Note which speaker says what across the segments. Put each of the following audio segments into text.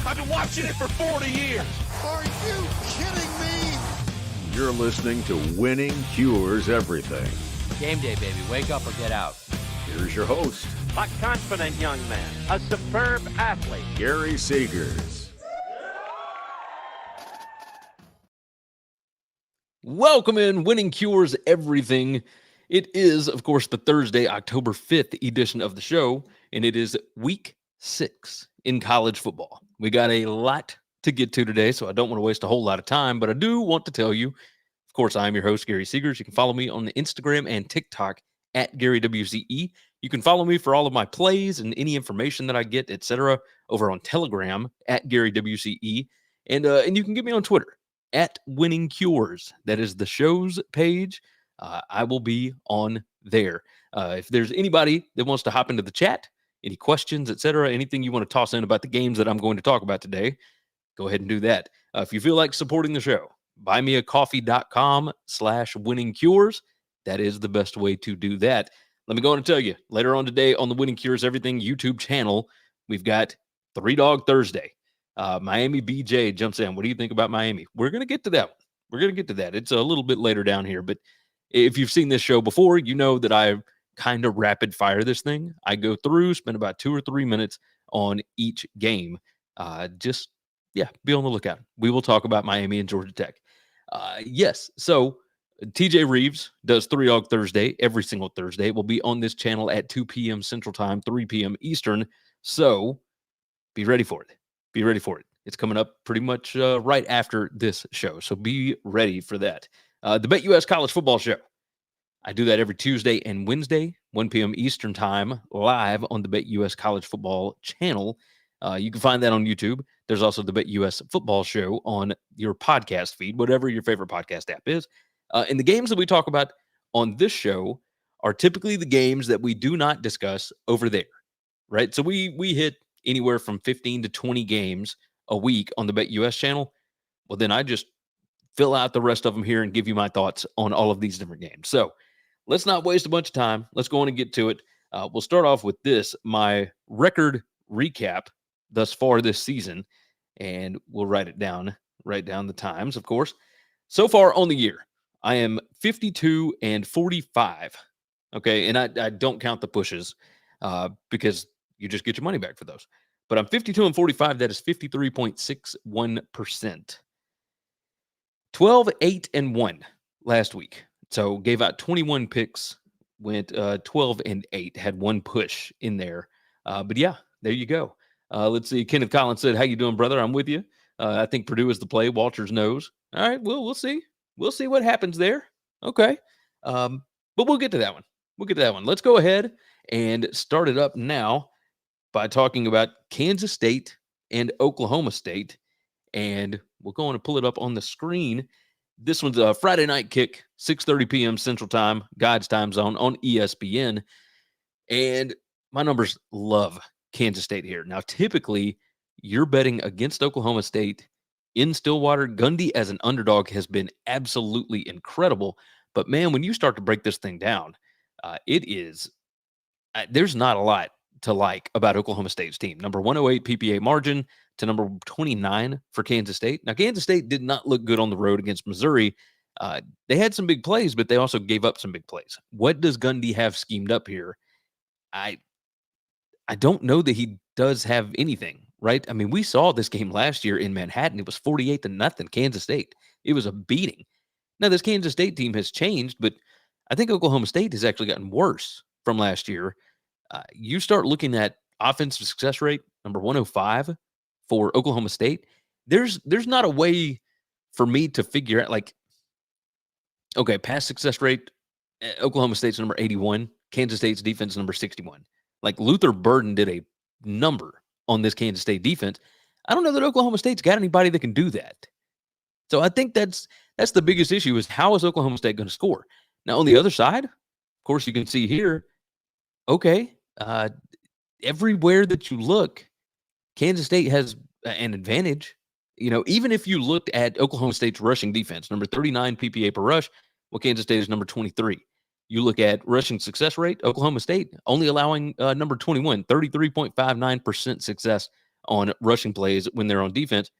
Speaker 1: I've been watching it for 40 years.
Speaker 2: Are you kidding me?
Speaker 3: You're listening to Winning Cures Everything.
Speaker 4: Game day, baby. Wake up or get out.
Speaker 3: Here's your host,
Speaker 5: a confident young man, a superb athlete,
Speaker 3: Gary Seegers.
Speaker 6: Welcome in Winning Cures Everything. It is, of course, the Thursday, October 5th edition of the show, and it is week 6 in college football. We got a lot to get to today, so I don't want to waste a whole lot of time, but I do want to tell you, of course, I'm your host, Gary Seegers. You can follow me on the Instagram and TikTok at GaryWCE. You can follow me for all of my plays and any information that I get, etc., over on Telegram at GaryWCE. And you can get me on Twitter at Winning Cures. That is the show's page. I will be on there. If there's anybody that wants to hop into the chat, any questions, etc., anything you want to toss in about the games that I'm going to talk about today, go ahead and do that. If you feel like supporting the show, buymeacoffee.com/winningcures. That is the best way to do that. Let me go on and tell you, later on today on the Winning Cures Everything YouTube channel, we've got Three Dog Thursday. Miami BJ jumps in. What do you think about Miami? We're going to get to that one. We're going to get to that. It's a little bit later down here, but if you've seen this show before, you know that I kind of rapid fire this thing. I go through, spend about 2 or 3 minutes on each game. Be on the lookout. We will talk about Miami and Georgia Tech. Yes, so TJ Reeves does Three Dog Thursday every single Thursday. It will be on this channel at 2 p.m. Central Time, 3 p.m. Eastern. So be ready for it. Be ready for it. It's coming up pretty much right after this show. So be ready for that. The BetUS College Football Show. I do that every Tuesday and Wednesday, 1 p.m. Eastern Time, live on the BetUS College Football channel. You can find that on YouTube. There's also the BetUS Football Show on your podcast feed, whatever your favorite podcast app is. And the games that we talk about on this show are typically the games that we do not discuss over there, right? So we hit anywhere from 15 to 20 games a week on the BetUS channel. Well, then I just fill out the rest of them here and give you my thoughts on all of these different games. So let's not waste a bunch of time. Let's go on and get to it. We'll start off with this, my record recap thus far this season, and we'll write down the times, of course. So far on the year, I am 52-45. Okay, and I don't count the pushes because you just get your money back for those. But I'm 52-45. That is 53.61%. 12-8-1 last week. So gave out 21 picks, went 12-8, had one push in there. But yeah, there you go. Let's see. Kenneth Collins said, "How you doing, brother? I'm with you. I think Purdue is the play. Walters knows." All right. Well, we'll see. We'll see what happens there. Okay. But we'll get to that one. Let's go ahead and start it up now by talking about Kansas State and Oklahoma State. And we're going to pull it up on the screen. This one's a Friday night kick, 6:30 p.m. Central Time, God's time zone on ESPN. And my numbers love Kansas State here. Now, typically, you're betting against Oklahoma State in Stillwater. Gundy as an underdog has been absolutely incredible. But, man, when you start to break this thing down, there's not a lot to like about Oklahoma State's team. Number 108 PPA margin to number 29 for Kansas State. Now, Kansas State did not look good on the road against Missouri. They had some big plays, but they also gave up some big plays. What does Gundy have schemed up here? I don't know that he does have anything, right? I mean, we saw this game last year in Manhattan. It was 48-0, Kansas State. It was a beating. Now, this Kansas State team has changed, but I think Oklahoma State has actually gotten worse from last year. You start looking at offensive success rate, number 105 for Oklahoma State. There's not a way for me to figure out, like, okay, pass success rate, Oklahoma State's number 81, Kansas State's defense number 61. Like, Luther Burden did a number on this Kansas State defense. I don't know that Oklahoma State's got anybody that can do that. So I think that's the biggest issue, is how is Oklahoma State going to score? Now, on the other side, of course, you can see here, okay, everywhere that you look, Kansas State has an advantage. You know, even if you looked at Oklahoma State's rushing defense, number 39 PPA per rush, well, Kansas State is number 23. You look at rushing success rate, Oklahoma State only allowing number 21, 33.59% success on rushing plays when they're on defense.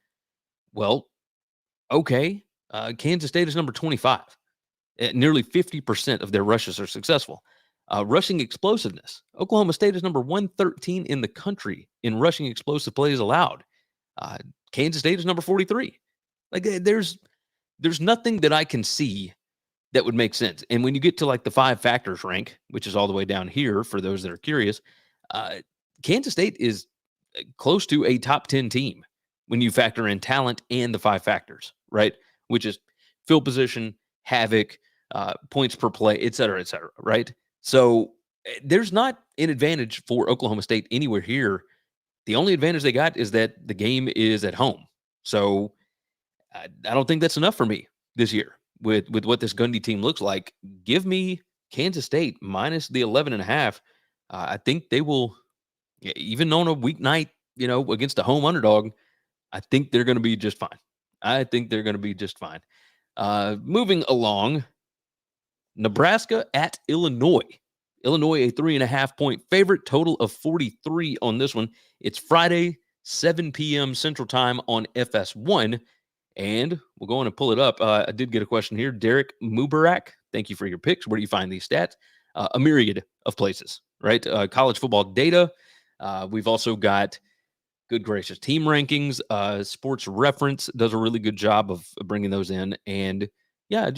Speaker 6: Well, okay. Kansas State is number 25. Nearly 50% of their rushes are successful. Rushing explosiveness. Oklahoma State is number 113 in the country in rushing explosive plays allowed. Kansas State is number 43. Like there's nothing that I can see that would make sense. And when you get to like the 5 factors rank, which is all the way down here for those that are curious, Kansas State is close to a top 10 team when you factor in talent and the 5 factors, right? Which is field position, havoc, points per play, et cetera, right? So there's not an advantage for Oklahoma State anywhere here. The only advantage they got is that the game is at home. So I don't think that's enough for me this year with what this Gundy team looks like. Give me Kansas State minus the 11.5. I think they will, even on a weeknight, against a home underdog, I think they're going to be just fine. Moving along, Nebraska at Illinois. Illinois, a 3.5-point favorite, total of 43 on this one. It's Friday, 7 p.m. Central Time on FS1. And we'll go on and pull it up. I did get a question here. Derek Mubarak, thank you for your picks. Where do you find these stats? A myriad of places, right? College football data. We've also got, good gracious, team rankings. Sports Reference does a really good job of bringing those in. And yeah,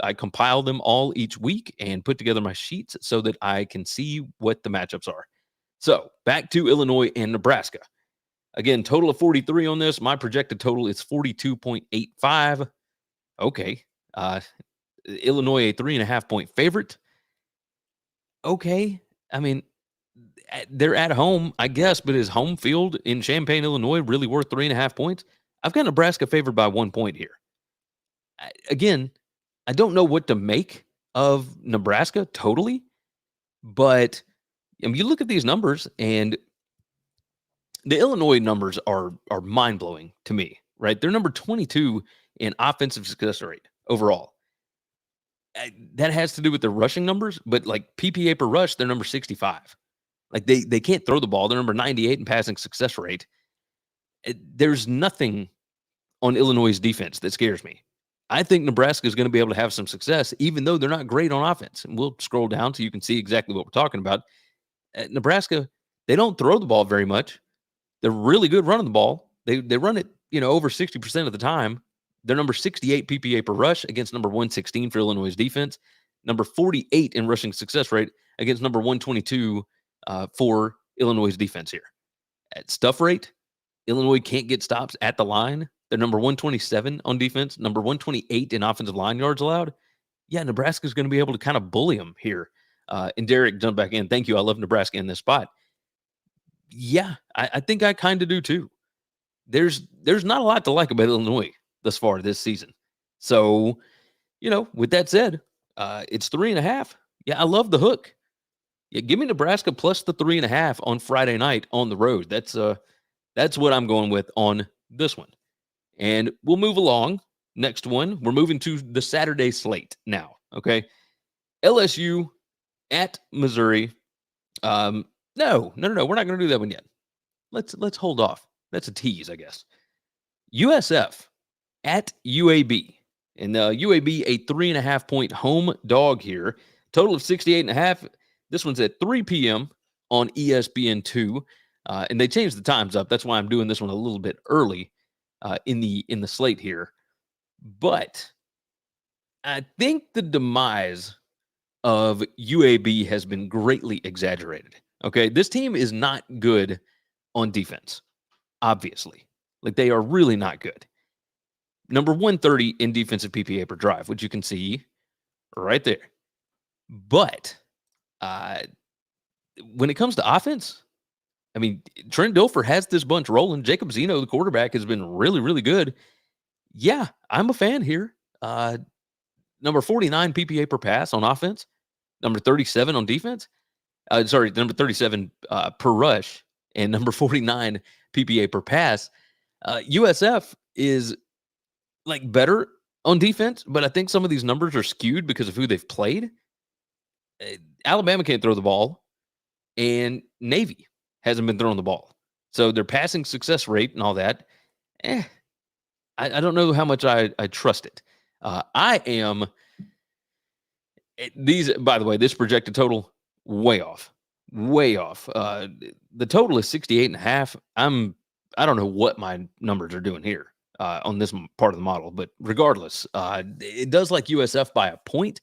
Speaker 6: I compile them all each week and put together my sheets so that I can see what the matchups are. So back to Illinois and Nebraska. Again, total of 43 on this. My projected total is 42.85. Okay. Illinois, a 3.5-point favorite. Okay. I mean, they're at home, I guess, but is home field in Champaign, Illinois really worth 3.5 points? I've got Nebraska favored by 1 point here. Again, I don't know what to make of Nebraska totally, but you look at these numbers, and the Illinois numbers are mind-blowing to me, right? They're number 22 in offensive success rate overall. That has to do with the rushing numbers, but like PPA per rush, they're number 65. Like they can't throw the ball. They're number 98 in passing success rate. There's nothing on Illinois' defense that scares me. I think Nebraska is going to be able to have some success, even though they're not great on offense. And we'll scroll down so you can see exactly what we're talking about. At Nebraska, they don't throw the ball very much. They're really good running the ball. They run it, over 60% of the time. They're number 68 PPA per rush against number 116 for Illinois' defense. Number 48 in rushing success rate against number 122 for Illinois' defense here. At stuff rate, Illinois can't get stops at the line. They're number 127 on defense, number 128 in offensive line yards allowed. Yeah, Nebraska's going to be able to kind of bully them here. And Derek, jump back in. Thank you. I love Nebraska in this spot. Yeah, I think I kind of do too. There's not a lot to like about Illinois thus far this season. So, with that said, it's 3.5. Yeah, I love the hook. Yeah, give me Nebraska plus the 3.5 on Friday night on the road. That's what I'm going with on this one. And we'll move along. Next one, we're moving to the Saturday slate now. Okay, LSU at Missouri. No, we're not going to do that one yet. Let's hold off. That's a tease, I guess. USF at UAB. And UAB, a 3.5-point home dog here. Total of 68.5. This one's at 3 p.m. on ESPN2. And they changed the times up. That's why I'm doing this one a little bit early in the slate here. But I think the demise of UAB has been greatly exaggerated. Okay, this team is not good on defense, obviously. Like, they are really not good. Number 130 in defensive PPA per drive, which you can see right there. But when it comes to offense, I mean, Trent Dilfer has this bunch rolling. Jacob Zeno, the quarterback, has been really, really good. Yeah, I'm a fan here. Number 49 PPA per pass on offense. Number 37 on defense. Number 37 per rush. And number 49 PPA per pass. USF is like better on defense, but I think some of these numbers are skewed because of who they've played. Alabama can't throw the ball, and Navy hasn't been throwing the ball. So their passing success rate and all that, I don't know how much I trust it. I am these. By the way, this projected total way off, way off. The total is 68.5. I don't know what my numbers are doing here on this part of the model, but regardless, it does like USF by a point.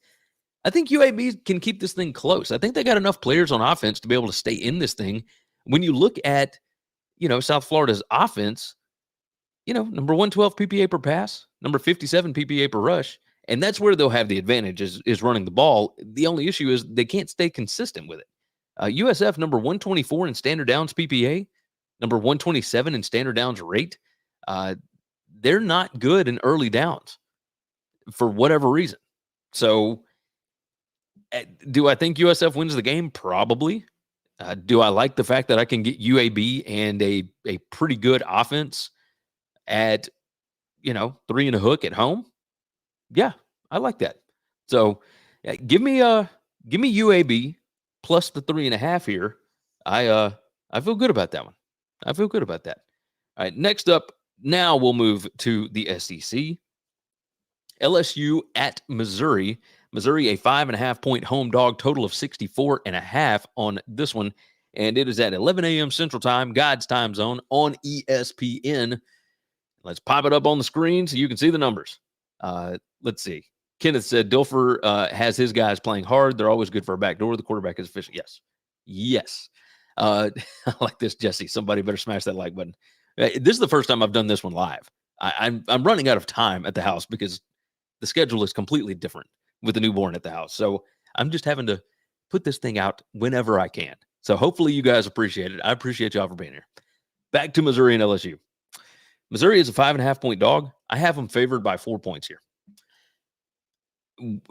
Speaker 6: I think UAB can keep this thing close. I think they got enough players on offense to be able to stay in this thing. When you look at, South Florida's offense, number 112 PPA per pass, number 57 PPA per rush, and that's where they'll have the advantage is running the ball. The only issue is they can't stay consistent with it. USF, number 124 in standard downs PPA, number 127 in standard downs rate. They're not good in early downs for whatever reason. So do I think USF wins the game? Probably. Do I like the fact that I can get UAB and a pretty good offense at, 3 and a hook at home? Yeah, I like that. So give me UAB plus the 3.5 here. I feel good about that one. I feel good about that. All right, next up, now we'll move to the SEC. LSU at Missouri. Missouri, a 5.5 point home dog, total of 64.5 on this one. And it is at 11 a.m. Central Time, God's time zone on ESPN. Let's pop it up on the screen so you can see the numbers. Let's see. Kenneth said Dilfer has his guys playing hard. They're always good for a backdoor. The quarterback is efficient. Yes. I like this, Jesse. Somebody better smash that like button. This is the first time I've done this one live. I'm running out of time at the house because the schedule is completely different with the newborn at the house. So I'm just having to put this thing out whenever I can. So hopefully you guys appreciate it. I appreciate y'all for being here. Back to Missouri and LSU. Missouri is a 5.5 point dog. I have them favored by 4 points here.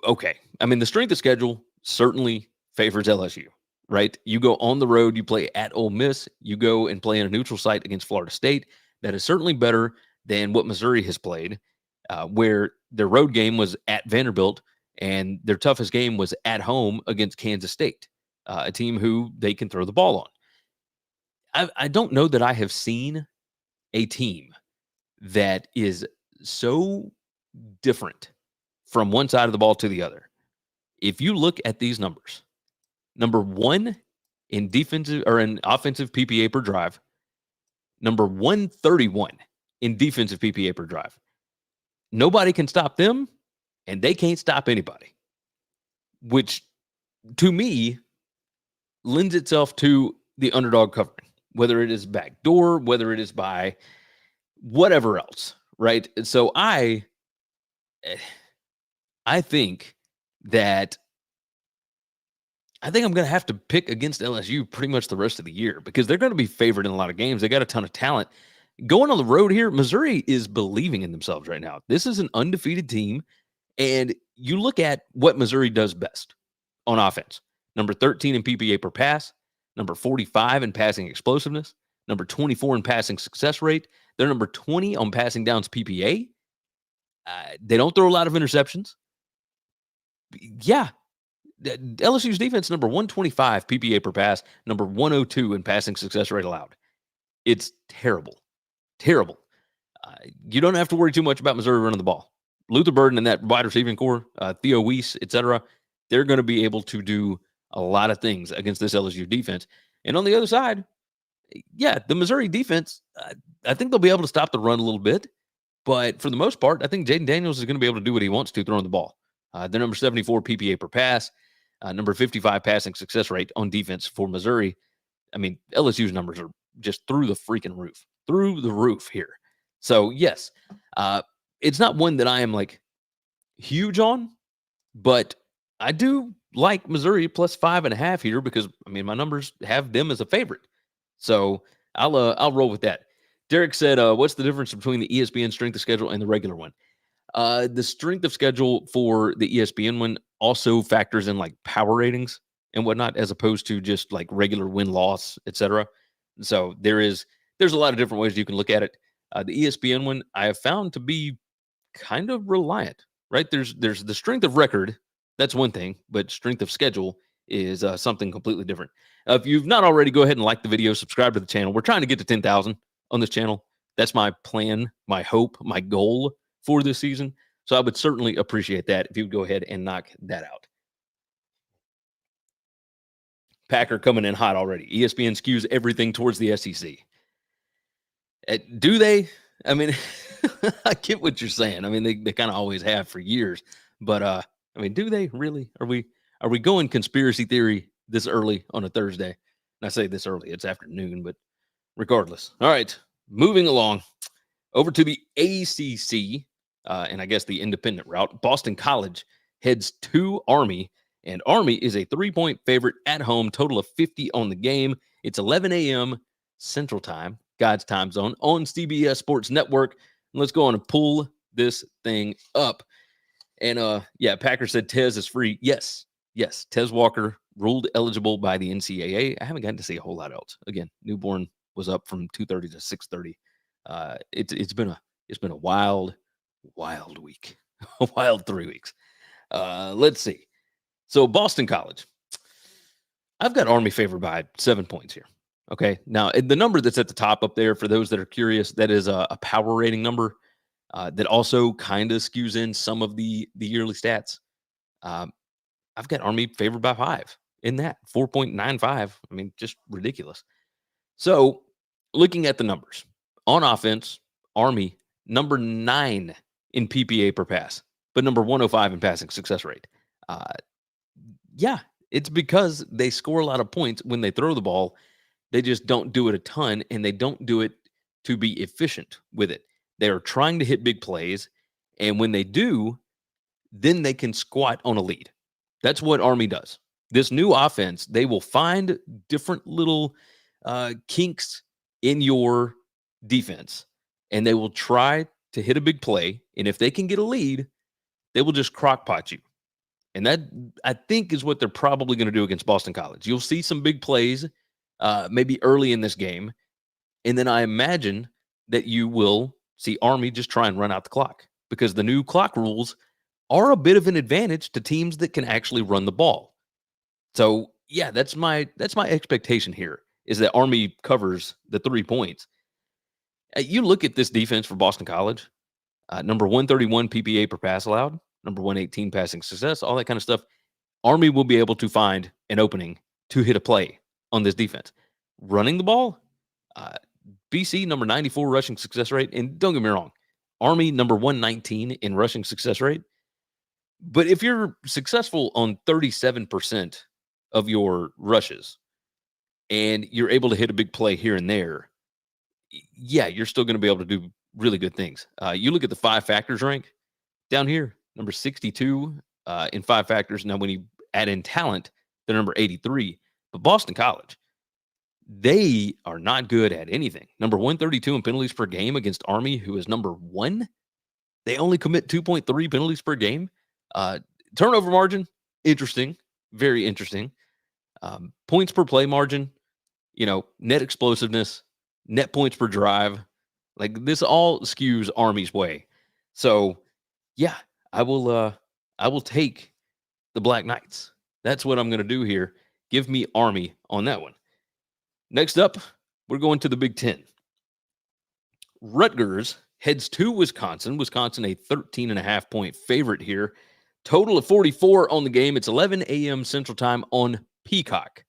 Speaker 6: Okay. I mean, the strength of schedule certainly favors LSU, right? You go on the road, you play at Ole Miss, you go and play in a neutral site against Florida State. That is certainly better than what Missouri has played, where their road game was at Vanderbilt and their toughest game was at home against Kansas State, a team who they can throw the ball on. I don't know that I have seen a team that is so different from one side of the ball to the other. If you look at these numbers, number 1 in defensive or in offensive PPA per drive, number 131 in defensive PPA per drive. Nobody can stop them, and they can't stop anybody, which to me lends itself to the underdog covering, whether it is backdoor, whether it is by whatever else, right? So I think I'm going to have to pick against LSU pretty much the rest of the year because they're going to be favored in a lot of games. They got a ton of talent. Going on the road here, Missouri is believing in themselves right now. This is an undefeated team, and you look at what Missouri does best on offense. Number 13 in PPA per pass, number 45 in passing explosiveness, number 24 in passing success rate. They're number 20 on passing downs PPA. They don't throw a lot of interceptions. Yeah. LSU's defense, number 125 PPA per pass, number 102 in passing success rate allowed. It's terrible. Terrible. You don't have to worry too much about Missouri running the ball. Luther Burden and that wide receiving core, Theo Weiss, etc., they're going to be able to do a lot of things against this LSU defense. And on the other side, yeah, the Missouri defense, I think they'll be able to stop the run a little bit. But for the most part, I think Jaden Daniels is going to be able to do what he wants to throwing the ball. They're number 74 PPA per pass, number 55 passing success rate on defense for Missouri. I mean, LSU's numbers are just through the freaking roof. Through the roof here. So, yes, it's not one that I am like huge on, but I do like Missouri plus 5.5 here because, I mean, my numbers have them as a favorite. So, I'll roll with that. Derek said, what's the difference between the ESPN strength of schedule and the regular one? The strength of schedule for the ESPN one also factors in like power ratings and whatnot, as opposed to just like regular win-loss, etc. So there's a lot of different ways you can look at it. The ESPN one I have found to be kind of reliant, right? There's the strength of record. That's one thing, but strength of schedule is something completely different. If you've not already, go ahead and like the video, subscribe to the channel. We're trying to get to 10,000 on this channel. That's my plan, my hope, my goal for this season. So I would certainly appreciate that if you would go ahead and knock that out. Packer coming in hot already. ESPN skews everything towards the SEC. Do they? I mean, I get what you're saying. I mean, they kind of always have for years. But, I mean, do they really? Are we going conspiracy theory this early on a Thursday? And I say this early. It's afternoon, but regardless. All right, moving along over to the ACC, and I guess the independent route. Boston College heads to Army, and Army is a 3-point favorite at home, total of 50 on the game. It's 11 a.m. Central Time, God's time zone, on CBS Sports Network. And let's go on and pull this thing up. And, yeah, Packer said Tez is free. Yes, Tez Walker ruled eligible by the NCAA. I haven't gotten to see a whole lot else. Again, newborn was up from 2:30 to 6:30. It's been a wild week, a wild 3 weeks. Let's see. So Boston College, I've got Army favored by 7 points here. Okay. Now the number that's at the top up there, for those that are curious, that is a power rating number that also kind of skews in some of the yearly stats. I've got Army favored by 5 in that 4.95. I mean, just ridiculous. So looking at the numbers on offense, Army number 9 in PPA per pass, but number 105 in passing success rate. Yeah, it's because they score a lot of points when they throw the ball. They just don't do it a ton, and they don't do it to be efficient with it. They are trying to hit big plays, and when they do, then they can squat on a lead. That's what Army does. This new offense, they will find different little kinks in your defense, and they will try to hit a big play. And if they can get a lead, they will just crock-pot you. And that, I think, is what they're probably going to do against Boston College. You'll see some big plays maybe early in this game, and then I imagine that you will see Army just try and run out the clock, because the new clock rules are a bit of an advantage to teams that can actually run the ball. So, yeah, that's my expectation here, is that Army covers the 3 points. You look at this defense for Boston College, number 131 PPA per pass allowed, number 118 passing success, all that kind of stuff. Army will be able to find an opening to hit a play on this defense. Running the ball, BC number 94 rushing success rate. And don't get me wrong, Army number 119 in rushing success rate. But if you're successful on 37% of your rushes and you're able to hit a big play here and there, yeah, you're still going to be able to do really good things. You look at the 5 factors rank down here, number 62 in 5 factors. Now, when you add in talent, they're number 83. But Boston College, they are not good at anything. Number 132 in penalties per game against Army, who is number 1. They only commit 2.3 penalties per game. Turnover margin, interesting, very interesting. Points per play margin, net explosiveness, net points per drive. Like, this all skews Army's way. So, yeah, I will take the Black Knights. That's what I'm going to do here. Give me Army on that one. Next up, we're going to the Big Ten. Rutgers heads to Wisconsin. Wisconsin, a 13.5-point favorite here. Total of 44 on the game. It's 11 a.m. Central Time on Peacock.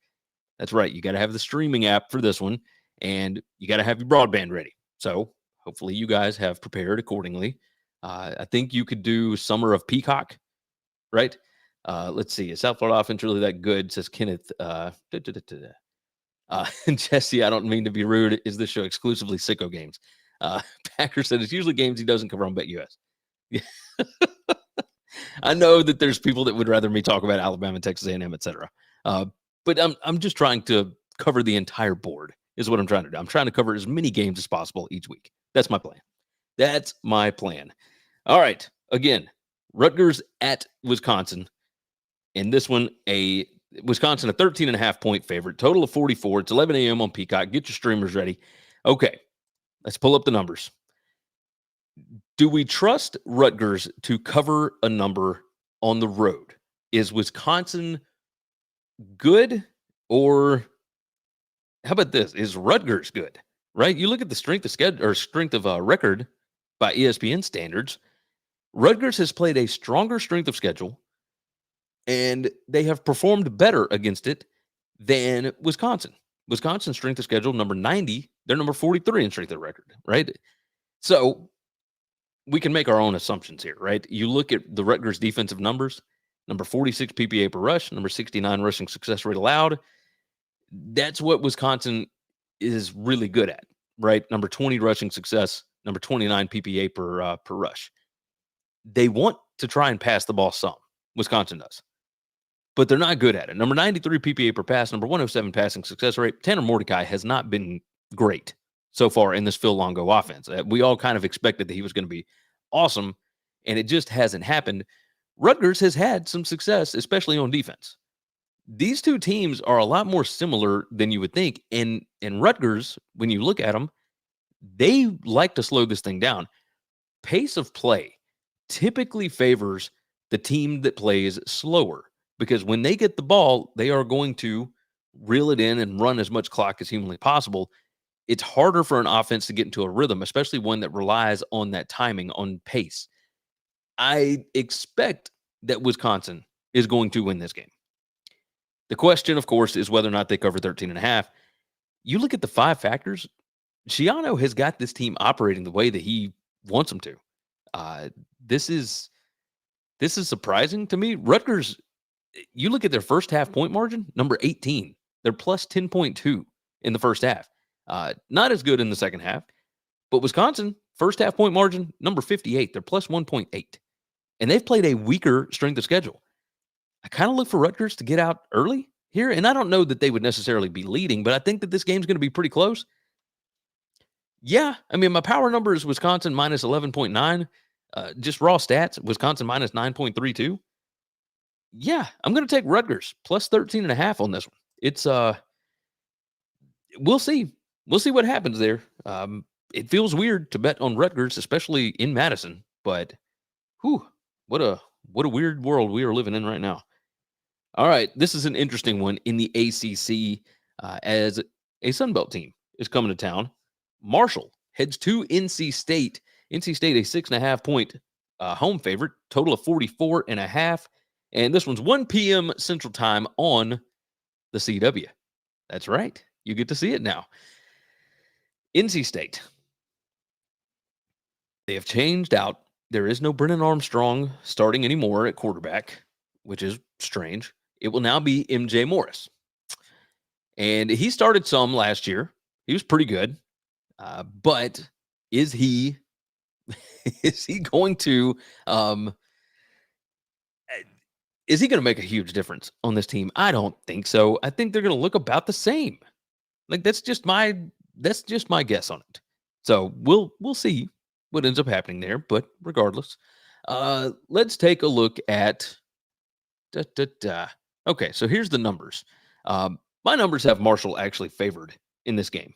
Speaker 6: That's right. You got to have the streaming app for this one, and you got to have your broadband ready. So hopefully you guys have prepared accordingly. I think you could do Summer of Peacock, right? Let's see. Is South Florida offense really that good? Says Kenneth. Jesse, I don't mean to be rude. Is this show exclusively sicko games? Packer said it's usually games he doesn't cover on BetUS. Yeah. I know that there's people that would rather me talk about Alabama, Texas A&M, etc. But I'm just trying to cover the entire board is what I'm trying to do. I'm trying to cover as many games as possible each week. That's my plan. All right. Again, Rutgers at Wisconsin. And this one, Wisconsin, a 13.5-point favorite, total of 44. It's 11 a.m. on Peacock. Get your streamers ready. Okay, let's pull up the numbers. Do we trust Rutgers to cover a number on the road? Is Wisconsin good, or how about this? Is Rutgers good? Right? You look at the strength of schedule or strength of record by ESPN standards. Rutgers has played a stronger strength of schedule, and they have performed better against it than Wisconsin. Wisconsin's strength of schedule, number 90. They're number 43 in strength of record, right? So we can make our own assumptions here, right? You look at the Rutgers defensive numbers, number 46 PPA per rush, number 69 rushing success rate allowed. That's what Wisconsin is really good at, right? Number 20 rushing success, number 29 PPA per rush. They want to try and pass the ball some. Wisconsin does. But they're not good at it. Number 93 PPA per pass, number 107 passing success rate. Tanner Mordecai has not been great so far in this Phil Longo offense. We all kind of expected that he was going to be awesome, and it just hasn't happened. Rutgers has had some success, especially on defense. These two teams are a lot more similar than you would think. And Rutgers, when you look at them, they like to slow this thing down. Pace of play typically favors the team that plays slower, because when they get the ball, they are going to reel it in and run as much clock as humanly possible. It's harder for an offense to get into a rhythm, especially one that relies on that timing, on pace. I expect that Wisconsin is going to win this game. The question, of course, is whether or not they cover 13.5. You look at the 5 factors. Schiano has got this team operating the way that he wants them to. This is surprising to me. Rutgers, you look at their first half point margin, number 18. They're plus 10.2 in the first half. Not as good in the second half. But Wisconsin, first half point margin, number 58. They're plus 1.8. And they've played a weaker strength of schedule. I kind of look for Rutgers to get out early here. And I don't know that they would necessarily be leading, but I think that this game's going to be pretty close. Yeah, I mean, my power number is Wisconsin minus 11.9. Just raw stats, Wisconsin minus 9.32. Yeah, I'm going to take Rutgers plus 13.5 on this one. It's we'll see. We'll see what happens there. It feels weird to bet on Rutgers, especially in Madison, but what a weird world we are living in right now. All right, this is an interesting one in the ACC as a Sun Belt team is coming to town. Marshall heads to NC State. NC State, a 6.5 point home favorite, total of 44.5. And this one's 1 p.m. Central Time on the CW. That's right. You get to see it now. NC State. They have changed out. There is no Brennan Armstrong starting anymore at quarterback, which is strange. It will now be MJ Morris. And he started some last year. He was pretty good. But is he going to make a huge difference on this team? I don't think so. I think they're going to look about the same. Like that's just my guess on it. So we'll see what ends up happening there. But regardless, let's take a look at. Okay, so here's the numbers. My numbers have Marshall actually favored in this game.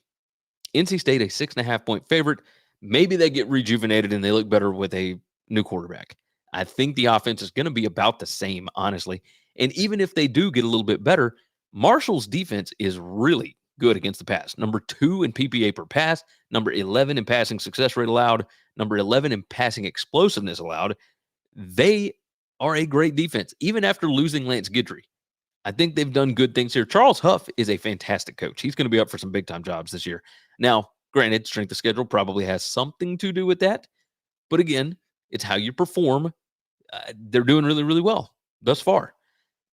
Speaker 6: NC State, a 6.5 point favorite. Maybe they get rejuvenated and they look better with a new quarterback. I think the offense is going to be about the same, honestly. And even if they do get a little bit better, Marshall's defense is really good against the pass. Number 2 in PPA per pass, number 11 in passing success rate allowed, number 11 in passing explosiveness allowed. They are a great defense, even after losing Lance Guidry. I think they've done good things here. Charles Huff is a fantastic coach. He's going to be up for some big-time jobs this year. Now, granted, strength of schedule probably has something to do with that. But again, it's how you perform. They're doing really, really well thus far.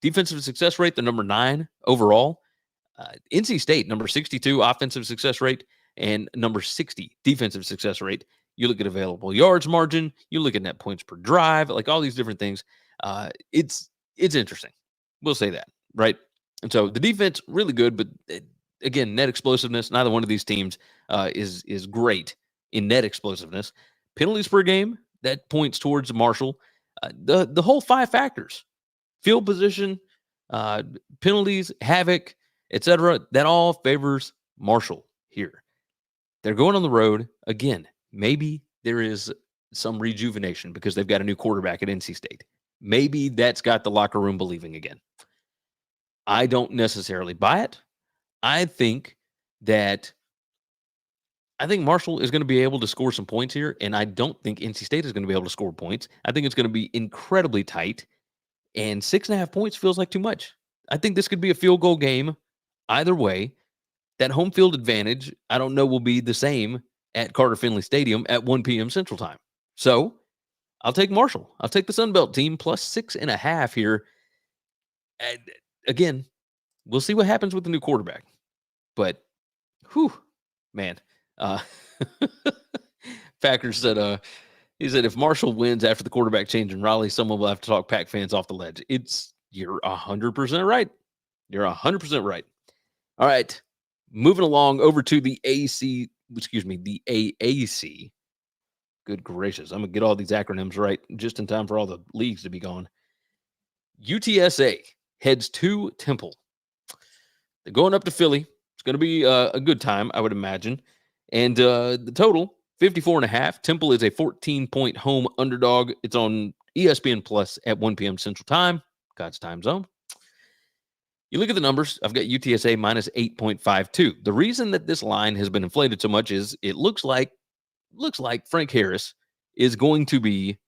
Speaker 6: Defensive success rate, they're number 9 overall. NC State, number 62 offensive success rate and number 60 defensive success rate. You look at available yards margin. You look at net points per drive, like all these different things. It's interesting. We'll say that, right? And so the defense, really good, but again, net explosiveness, neither one of these teams is great in net explosiveness. Penalties per game, that points towards Marshall. The whole 5 factors, field position, penalties, havoc, etc., that all favors Marshall here. They're going on the road. Again, maybe there is some rejuvenation because they've got a new quarterback at NC State. Maybe that's got the locker room believing again. I don't necessarily buy it. I think Marshall is going to be able to score some points here, and I don't think NC State is going to be able to score points. I think it's going to be incredibly tight, and 6.5 points feels like too much. I think this could be a field goal game either way. That home field advantage, I don't know, will be the same at Carter Finley Stadium at 1 p.m. Central Time. So I'll take Marshall. I'll take the Sun Belt team plus 6.5 here. And again, we'll see what happens with the new quarterback. But, whew, man. Packers said, he said, if Marshall wins after the quarterback change in Raleigh, someone will have to talk Pack fans off the ledge. You're 100% right. You're 100% right. All right. Moving along over to the AAC. Good gracious. I'm going to get all these acronyms right just in time for all the leagues to be gone. UTSA heads to Temple. They're going up to Philly. It's going to be a good time, I would imagine. And the total, 54.5. Temple is a 14-point home underdog. It's on ESPN Plus at 1 p.m. Central Time, God's time zone. You look at the numbers, I've got UTSA minus 8.52. The reason that this line has been inflated so much is it looks like Frank Harris is going to be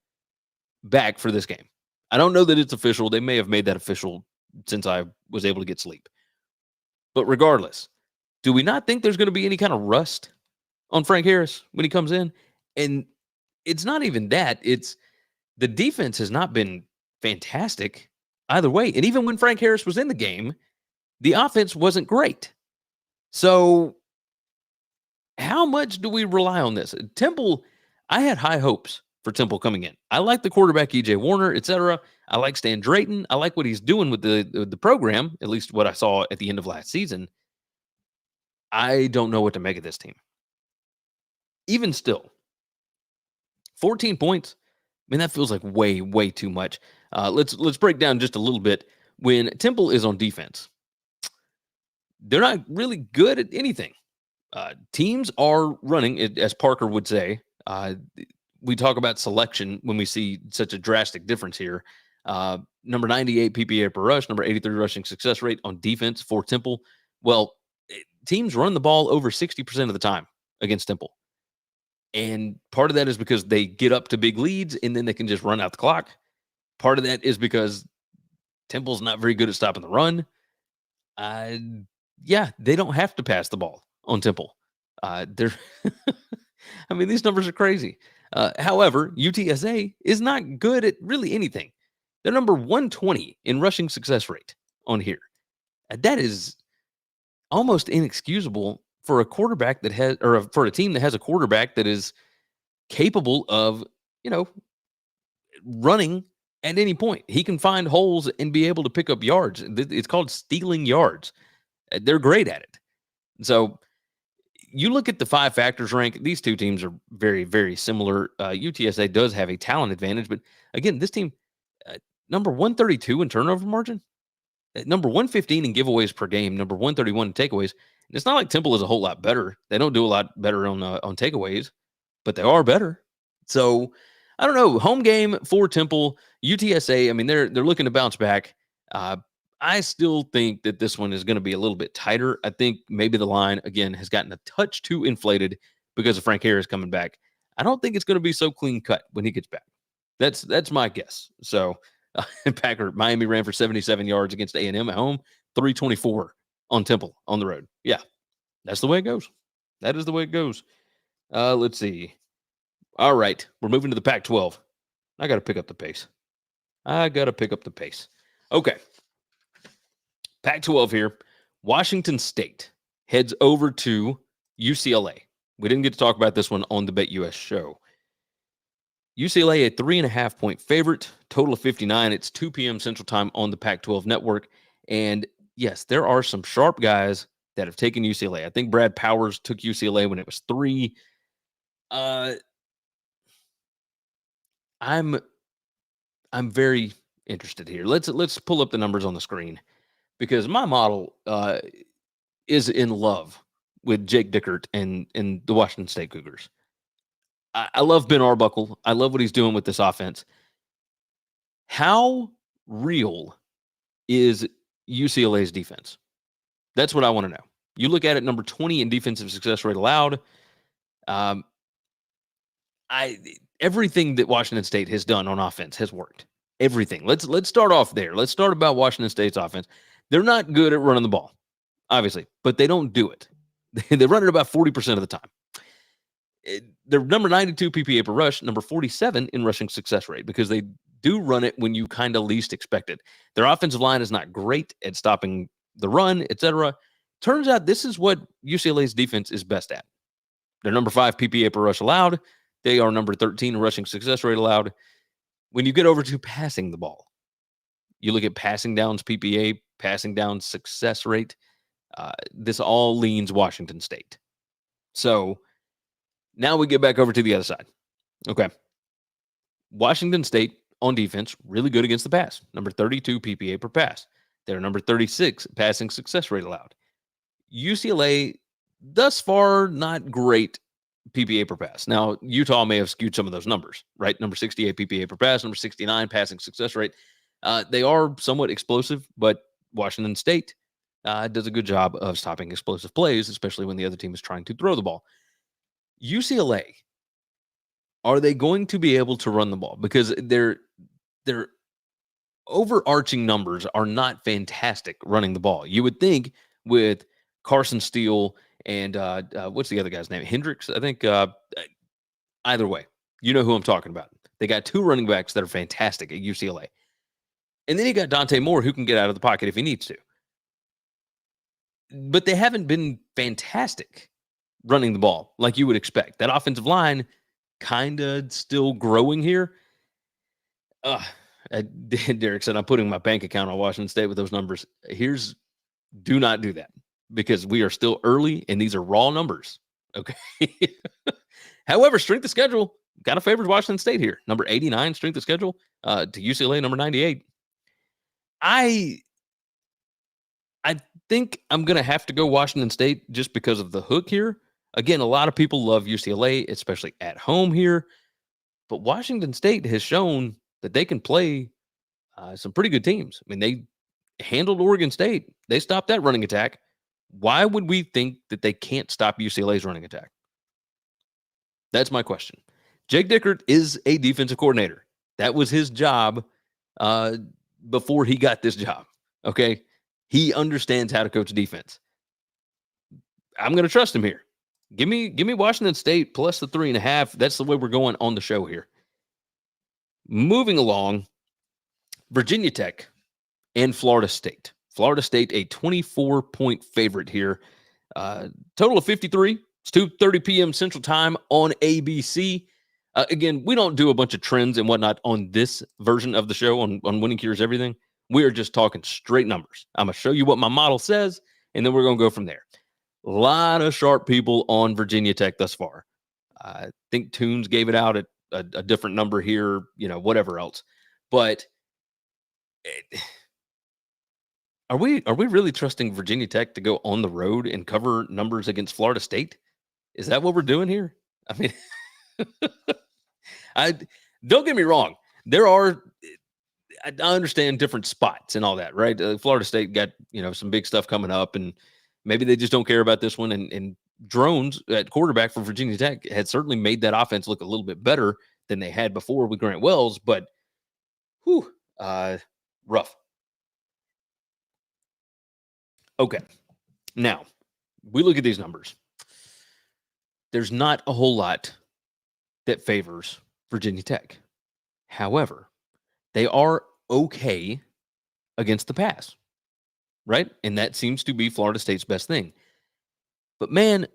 Speaker 6: back for this game. I don't know that it's official. They may have made that official since I was able to get sleep. But regardless, do we not think there's going to be any kind of rust on Frank Harris when he comes in? And it's not even that. It's the defense has not been fantastic either way. And even when Frank Harris was in the game, the offense wasn't great. So how much do we rely on this? Temple, I had high hopes for Temple coming in. I like the quarterback, E.J. Warner, etc. I like Stan Drayton. I like what he's doing with the program, at least what I saw at the end of last season. I don't know what to make of this team. Even still, 14 points, I mean, that feels like way, way too much. Let's break down just a little bit. When Temple is on defense, they're not really good at anything. Teams are running, as Parker would say. We talk about selection when we see such a drastic difference here. Number 98 PPA per rush, number 83 rushing success rate on defense for Temple. Well, teams run the ball over 60% of the time against Temple. And part of that is because they get up to big leads and then they can just run out the clock. Part of that is because Temple's not very good at stopping the run. They don't have to pass the ball on Temple. They're I mean, these numbers are crazy. However, UTSA is not good at really anything. They're number 120 in rushing success rate on here. That is almost inexcusable for a quarterback that has, or for a team that has a quarterback that is capable of, running at any point. He can find holes and be able to pick up yards. It's called stealing yards. They're great at it. So you look at the 5 factors rank, these two teams are very, very similar. UTSA does have a talent advantage, but again, this team, number 132 in turnover margin, number 115 in giveaways per game, number 131 in takeaways. And it's not like Temple is a whole lot better. They don't do a lot better on takeaways, but they are better. So I don't know. Home game for Temple, UTSA. I mean, they're looking to bounce back. I still think that this one is going to be a little bit tighter. I think maybe the line, again, has gotten a touch too inflated because of Frank Harris coming back. I don't think it's going to be so clean cut when he gets back. That's my guess. So Miami ran for 77 yards against A&M at home, 324 on Temple on the road. Yeah, that's the way it goes. That is the way it goes. Let's see. All right, we're moving to the Pac-12. I got to pick up the pace. Okay. Pac-12 here. Washington State heads over to UCLA. We didn't get to talk about this one on the Bet US show. UCLA, a 3.5-point favorite, total of 59. It's 2 p.m. Central Time on the Pac-12 network. And yes, there are some sharp guys that have taken UCLA. I think Brad Powers took UCLA when it was 3. I'm very interested here. Let's pull up the numbers on the screen because my model is in love with Jake Dickert and the Washington State Cougars. I love Ben Arbuckle. I love what he's doing with this offense. How real is UCLA's defense? That's what I want to know. You look at it, number 20 in defensive success rate allowed. Everything that Washington State has done on offense has worked. Everything. Let's start off there. Let's start about Washington State's offense. They're not good at running the ball, obviously, but they don't do it. They run it about 40% of the time. They're number 92 PPA per rush, number 47 in rushing success rate, because they do run it when you kind of least expect it. Their offensive line is not great at stopping the run, etc. Turns out this is what UCLA's defense is best at. They're number 5 PPA per rush allowed. They are number 13 in rushing success rate allowed. When you get over to passing the ball, you look at passing downs PPA, passing downs success rate. This all leans Washington State. So now we get back over to the other side. Okay. Washington State on defense, really good against the pass. Number 32 PPA per pass. They're number 36 passing success rate allowed. UCLA, thus far, not great PPA per pass. Now, Utah may have skewed some of those numbers, right? Number 68 PPA per pass, number 69 passing success rate. They are somewhat explosive, but Washington State does a good job of stopping explosive plays, especially when the other team is trying to throw the ball. UCLA, are they going to be able to run the ball? Because their overarching numbers are not fantastic running the ball. You would think with Carson Steele and what's the other guy's name? Hendricks, I think. Either way, you know who I'm talking about. They got 2 running backs that are fantastic at UCLA. And then you got Dante Moore, who can get out of the pocket if he needs to. But they haven't been fantastic running the ball like you would expect. That offensive line kind of still growing here. Derek said, I'm putting my bank account on Washington State with those numbers. Do not do that, because we are still early and these are raw numbers. Okay. However, strength of schedule kind of favors Washington State here. Number 89 strength of schedule to UCLA, number 98. I think I'm going to have to go Washington State just because of the hook here. Again, a lot of people love UCLA, especially at home here. But Washington State has shown that they can play some pretty good teams. I mean, they handled Oregon State. They stopped that running attack. Why would we think that they can't stop UCLA's running attack? That's my question. Jake Dickert is a defensive coordinator. That was his job before he got this job. Okay. He understands how to coach defense. I'm going to trust him here. Give me Washington State plus the 3.5. That's the way we're going on the show here. Moving along, Virginia Tech and Florida State. Florida State, a 24-point favorite here. Total of 53. It's 2:30 p.m. Central Time on ABC. Again, we don't do a bunch of trends and whatnot on this version of the show on Winning Cures Everything. We are just talking straight numbers. I'm going to show you what my model says, and then we're going to go from there. A lot of sharp people on Virginia Tech thus far. I think Tunes gave it out at a different number here, whatever else. But are we really trusting Virginia Tech to go on the road and cover numbers against Florida State? Is that what we're doing here? I mean, don't get me wrong. I understand different spots and all that, right? Florida State got, some big stuff coming up, and maybe they just don't care about this one. And Drones at quarterback for Virginia Tech had certainly made that offense look a little bit better than they had before with Grant Wells, but rough. Okay. Now, we look at these numbers. There's not a whole lot that favors Virginia Tech. However, they are okay against the pass, right? And that seems to be Florida State's best thing. But, man,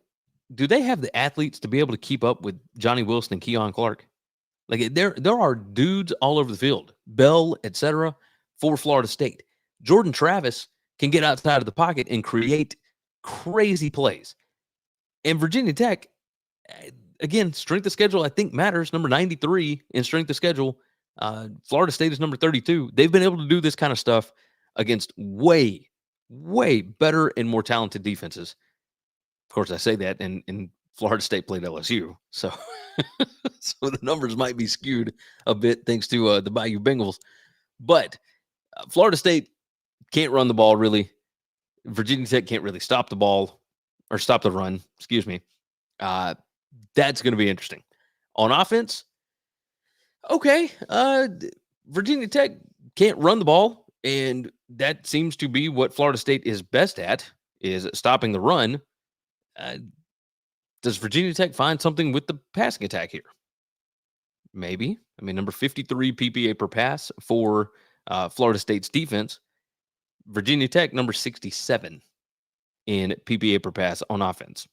Speaker 6: do they have the athletes to be able to keep up with Johnny Wilson and Keon Clark? Like, there are dudes all over the field, Bell, etc., for Florida State. Jordan Travis can get outside of the pocket and create crazy plays. And Virginia Tech, again, strength of schedule, I think, matters. Number 93 in strength of schedule. Florida State is number 32. They've been able to do this kind of stuff against way, way better and more talented defenses. Of course, I say that, and Florida State played LSU. So, so the numbers might be skewed a bit thanks to the Bayou Bengals. But Florida State Can't run the ball really. Virginia Tech can't really stop the ball or stop the run. Excuse me. That's going to be interesting. On offense, okay. Virginia Tech can't run the ball, and that seems to be what Florida State is best at, is stopping the run. Does Virginia Tech find something with the passing attack here? Maybe. I mean, number 53 PPA per pass for Florida State's defense. Virginia Tech, number 67 in PPA per pass on offense.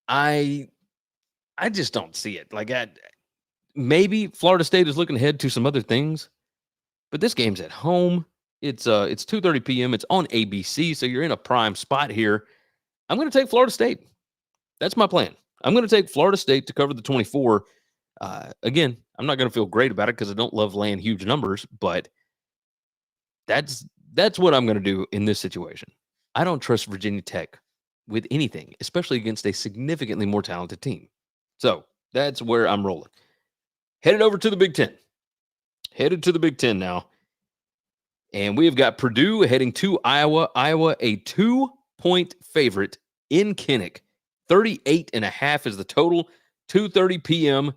Speaker 6: I just don't see it. Like, maybe Florida State is looking ahead to some other things, but this game's at home. It's 2:30 p.m. It's on ABC, so you're in a prime spot here. I'm going to take Florida State. That's my plan. I'm going to take Florida State to cover the 24. Again, I'm not going to feel great about it because I don't love laying huge numbers, but that's what I'm going to do in this situation. I don't trust Virginia Tech with anything, especially against a significantly more talented team. So that's where I'm rolling. Headed over to the Big Ten. Headed to the Big Ten now. And we have got Purdue heading to Iowa. Iowa, a 2-point favorite in Kinnick. 38.5 is the total. 2:30 p.m.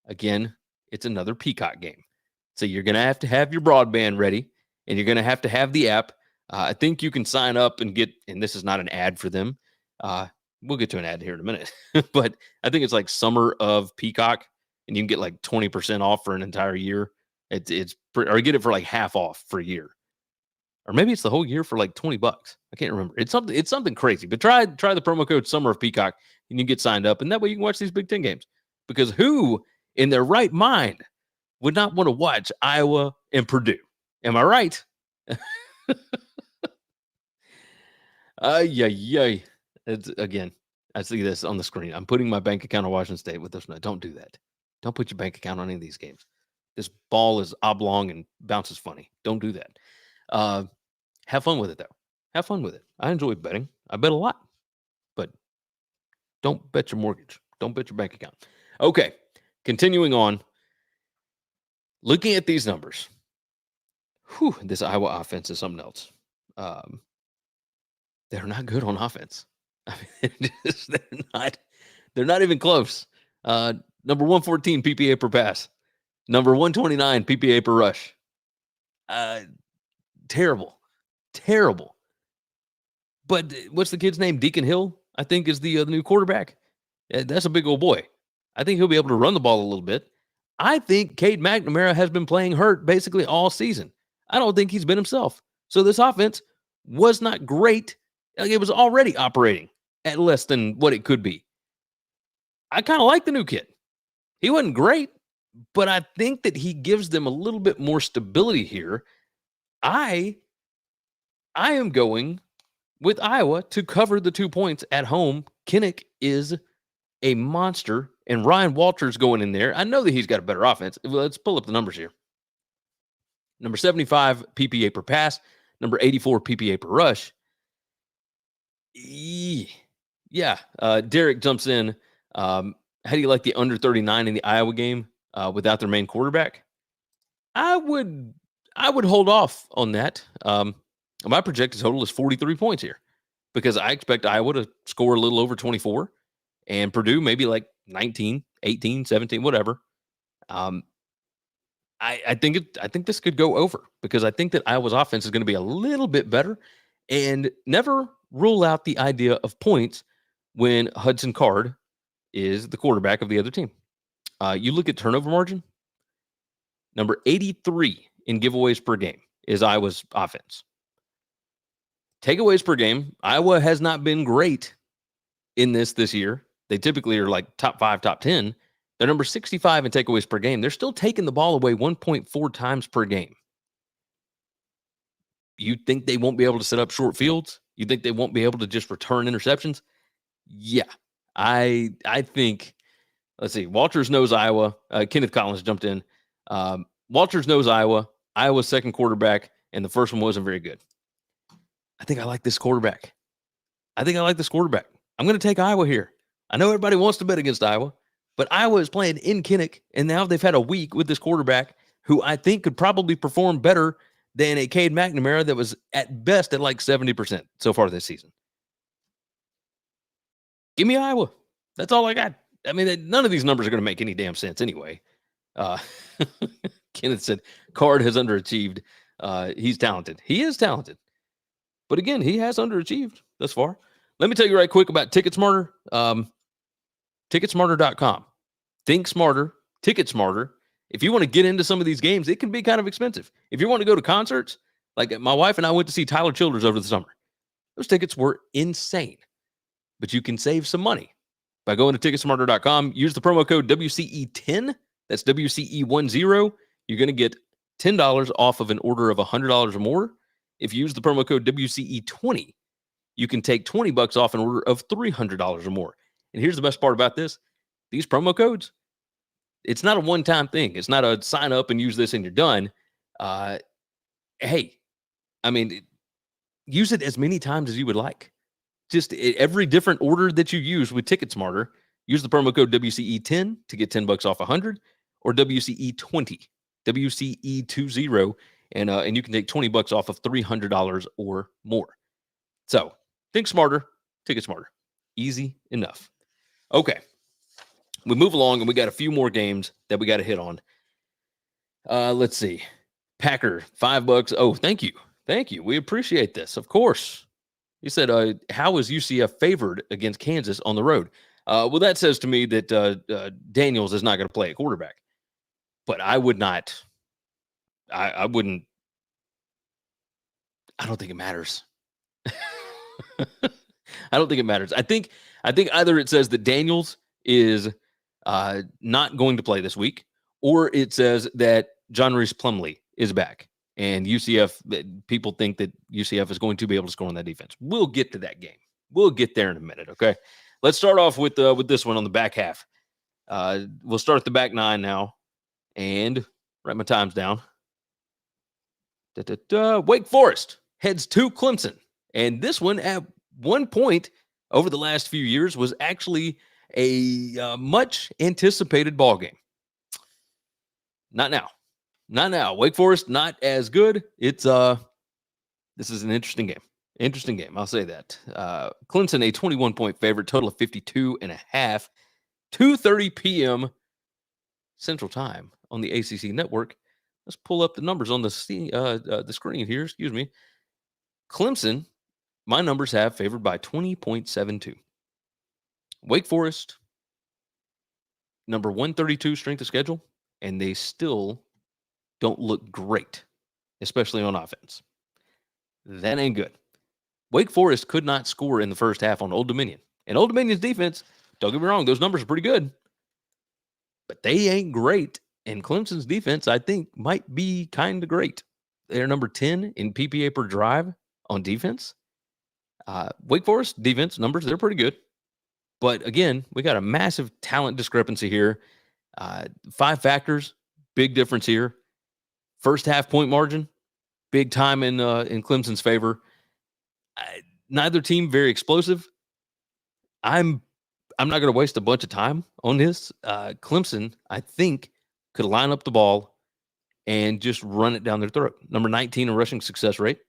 Speaker 6: Again, it's another Peacock game. So you're going to have your broadband ready, and you're going to have the app. I think you can sign up and get, and this is not an ad for them. We'll get to an ad here in a minute. But I think it's like Summer of Peacock, and you can get like 20% off for an entire year. Or get it for like half off for a year. Or maybe it's the whole year for like $20. I can't remember. It's something crazy. But try the promo code Summer of Peacock, and you get signed up, and that way you can watch these Big Ten games. Because who in their right mind would not want to watch Iowa and Purdue? Am I right? Yeah. It's, again, I see this on the screen. I'm putting my bank account on Washington State with this. No, don't do that. Don't put your bank account on any of these games. This ball is oblong and bounces funny. Don't do that. Have fun with it, though. Have fun with it. I enjoy betting. I bet a lot. But don't bet your mortgage. Don't bet your bank account. Okay, continuing on. Looking at these numbers. This Iowa offense is something else. They're not good on offense. I mean, they're not even close. Number 114 PPA per pass. Number 129 PPA per rush. Terrible. But what's the kid's name? Deacon Hill, I think, is the new quarterback. That's a big old boy. I think he'll be able to run the ball a little bit. I think Cade McNamara has been playing hurt basically all season. I don't think he's been himself. So this offense was not great. Like, it was already operating at less than what it could be. I kind of like the new kid. He wasn't great, but I think that he gives them a little bit more stability here. I am going with Iowa to cover the 2 points at home. Kinnick is a monster, and Ryan Walters going in there. I know that he's got a better offense. Let's pull up the numbers here. Number 75 PPA per pass, number 84 PPA per rush. Yeah. Derek jumps in. How do you like the under 39 in the Iowa game without their main quarterback? I would hold off on that. My projected total is 43 points here because I expect Iowa to score a little over 24 and Purdue maybe like 19, 18, 17, whatever. I think this could go over because I think that Iowa's offense is going to be a little bit better, and never rule out the idea of points when Hudson Card is the quarterback of the other team. You look at turnover margin, number 83 in giveaways per game is Iowa's offense. Takeaways per game, Iowa has not been great in this year. They typically are like top 5, top 10. They're number 65 in takeaways per game. They're still taking the ball away 1.4 times per game. You think they won't be able to set up short fields? You think they won't be able to just return interceptions? Yeah. I think, let's see, Walters knows Iowa. Kenneth Collins jumped in. Walters knows Iowa. Iowa's second quarterback, and the first one wasn't very good. I think I like this quarterback. I'm going to take Iowa here. I know everybody wants to bet against Iowa, but Iowa is playing in Kinnick, and now they've had a week with this quarterback who I think could probably perform better than a Cade McNamara that was at best at like 70% so far this season. Give me Iowa. That's all I got. I mean, none of these numbers are going to make any damn sense anyway. Kenneth said, Card has underachieved. He's talented. He is talented. But again, he has underachieved thus far. Let me tell you right quick about Ticketsmarter. Ticketsmarter.com. Think smarter. Ticketsmarter. If you want to get into some of these games, it can be kind of expensive. If you want to go to concerts, like my wife and I went to see Tyler Childers over the summer. Those tickets were insane. But you can save some money by going to Ticketsmarter.com. Use the promo code WCE10. That's WCE10. You're going to get $10 off of an order of $100 or more. If you use the promo code WCE20, you can take $20 off an order of $300 or more. And here's the best part about this. These promo codes, it's not a one-time thing. It's not a sign up and use this and you're done. Hey, I mean, use it as many times as you would like. Just every different order that you use with Ticketsmarter, use the promo code WCE10 to get $10 off 100 or WCE20, WCE20, and you can take $20 off of $300 or more. So think smarter, Ticketsmarter. Easy enough. Okay. We move along and we got a few more games that we got to hit on. Let's see. Packer, $5. Oh, thank you. Thank you. We appreciate this. Of course. He said, how is UCF favored against Kansas on the road? Well, that says to me that Daniels is not going to play at quarterback. But I would not. I wouldn't. I don't think it matters. I don't think it matters. I think either it says that Daniels is not going to play this week, or it says that John Reese Plumlee is back. And UCF, people think that UCF is going to be able to score on that defense. We'll get to that game. We'll get there in a minute, okay? Let's start off with this one on the back half. We'll start at the back nine now. And write my times down. Wake Forest heads to Clemson. And this one, at one point over the last few years, was actually a much anticipated ball game. Not now. Not now. Wake Forest, not as good. It's this is an interesting game. Interesting game. I'll say that. Clemson, a 21-point favorite, total of 52.5. 2:30 p.m. Central Time on the ACC network. Let's pull up the numbers on the screen here. Excuse me. Clemson, my numbers have favored by 20.72. Wake Forest, number 132 strength of schedule, and they still don't look great, especially on offense. That ain't good. Wake Forest could not score in the first half on Old Dominion. And Old Dominion's defense, don't get me wrong, those numbers are pretty good. But they ain't great. And Clemson's defense, I think, might be kind of great. They're number 10 in PPA per drive on defense. Wake Forest defense numbers, they're pretty good. But again, we got a massive talent discrepancy here. 5 factors, big difference here. First half point margin, big time in Clemson's favor. Neither team very explosive. I'm not going to waste a bunch of time on this. Clemson, I think, could line up the ball and just run it down their throat. Number 19 in rushing success rate.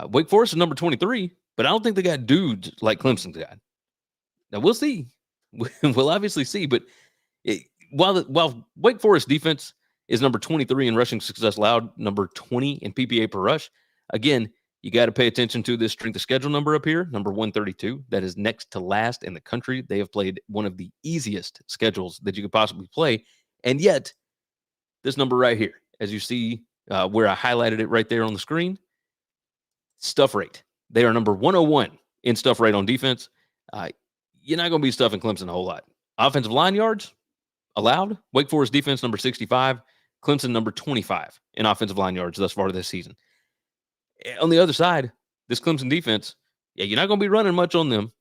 Speaker 6: Wake Forest is number 23, but I don't think they got dudes like Clemson's got. Now, we'll see. We'll obviously see, but while Wake Forest defense is number 23 in rushing success allowed, number 20 in PPA per rush, again, you got to pay attention to this strength of schedule number up here, number 132. That is next to last in the country. They have played one of the easiest schedules that you could possibly play. And yet, this number right here, as you see where I highlighted it right there on the screen, stuff rate. They are number 101 in stuff rate on defense. You're not going to be stuffing Clemson a whole lot. Offensive line yards allowed. Wake Forest defense number 65. Clemson number 25 in offensive line yards thus far this season. On the other side, this Clemson defense, you're not going to be running much on them.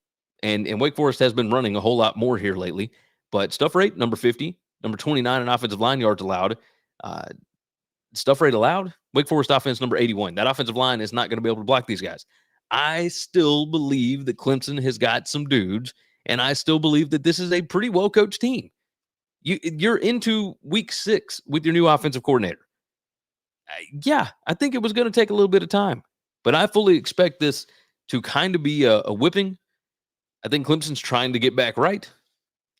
Speaker 6: And Wake Forest has been running a whole lot more here lately. But stuff rate, number 50. Number 29 in offensive line yards allowed. Stuff rate allowed. Wake Forest offense, number 81. That offensive line is not going to be able to block these guys. I still believe that Clemson has got some dudes, and I still believe that this is a pretty well-coached team. You're into week 6 with your new offensive coordinator. Yeah, I think it was going to take a little bit of time, but I fully expect this to kind of be a whipping. I think Clemson's trying to get back right.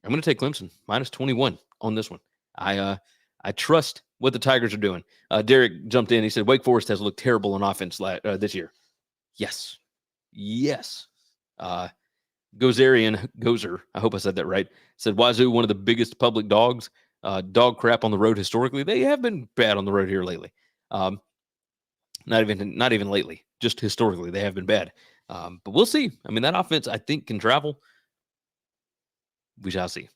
Speaker 6: I'm going to take Clemson minus 21 on this one. I trust what the Tigers are doing. Derek jumped in. He said Wake Forest has looked terrible on offense this year. Yes. Gozer, I hope I said that right, said Wazoo, one of the biggest public dogs. Dog crap on the road historically. They have been bad on the road here lately. Not even lately, just historically, they have been bad. But we'll see. I mean, that offense, I think, can travel. We shall see.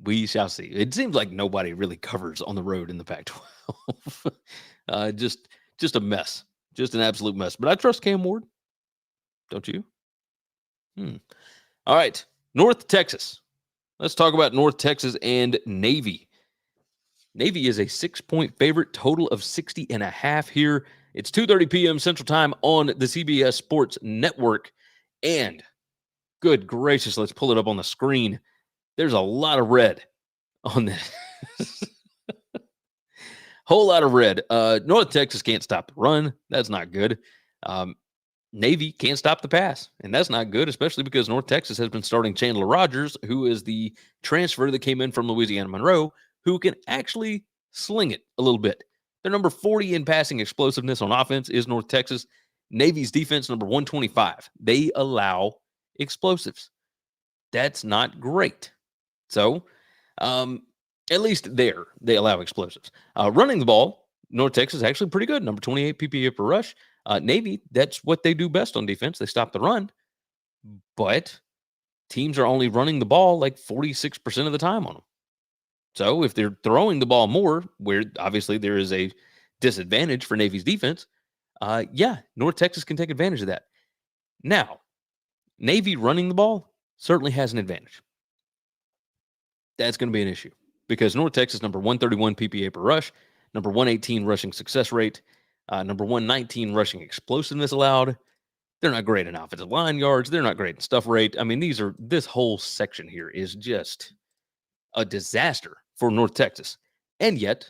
Speaker 6: It seems like nobody really covers on the road in the Pac-12. Just a mess. Just an absolute mess. But I trust Cam Ward. Don't you? All right. North Texas. Let's talk about North Texas and Navy. Navy is a 6-point favorite, total of 60.5 here. It's 2:30 p.m. Central Time on the CBS Sports Network. And good gracious, let's pull it up on the screen. There's a lot of red on this. Whole lot of red. North Texas can't stop the run. That's not good. Navy can't stop the pass, and that's not good, especially because North Texas has been starting Chandler Rogers, who is the transfer that came in from Louisiana Monroe, who can actually sling it a little bit. They're number 40 in passing explosiveness on offense is North Texas. Navy's defense, number 125. They allow explosives. That's not great. So, at least there, they allow explosives. Running the ball, North Texas is actually pretty good. Number 28 PPA per rush. Navy, that's what they do best on defense. They stop the run. But teams are only running the ball like 46% of the time on them. So if they're throwing the ball more, where obviously there is a disadvantage for Navy's defense, North Texas can take advantage of that. Now, Navy running the ball certainly has an advantage. That's going to be an issue because North Texas, number 131 PPA per rush, number 118 rushing success rate, number 119 rushing explosiveness allowed. They're not great in offensive line yards. They're not great in stuff rate. I mean, this whole section here is just a disaster for North Texas. And yet,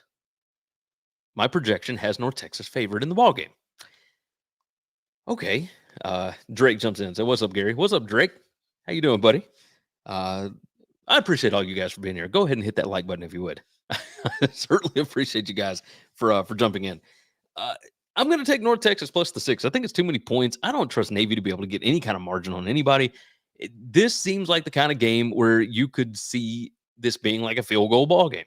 Speaker 6: my projection has North Texas favored in the ball game. Okay. Drake jumps in and says, "What's up, Gary?" What's up, Drake? How you doing, buddy? I appreciate all you guys for being here. Go ahead and hit that like button if you would. I certainly appreciate you guys for jumping in. I'm going to take North Texas plus the 6. I think it's too many points. I don't trust Navy to be able to get any kind of margin on anybody. This seems like the kind of game where you could see this being like a field goal ball game.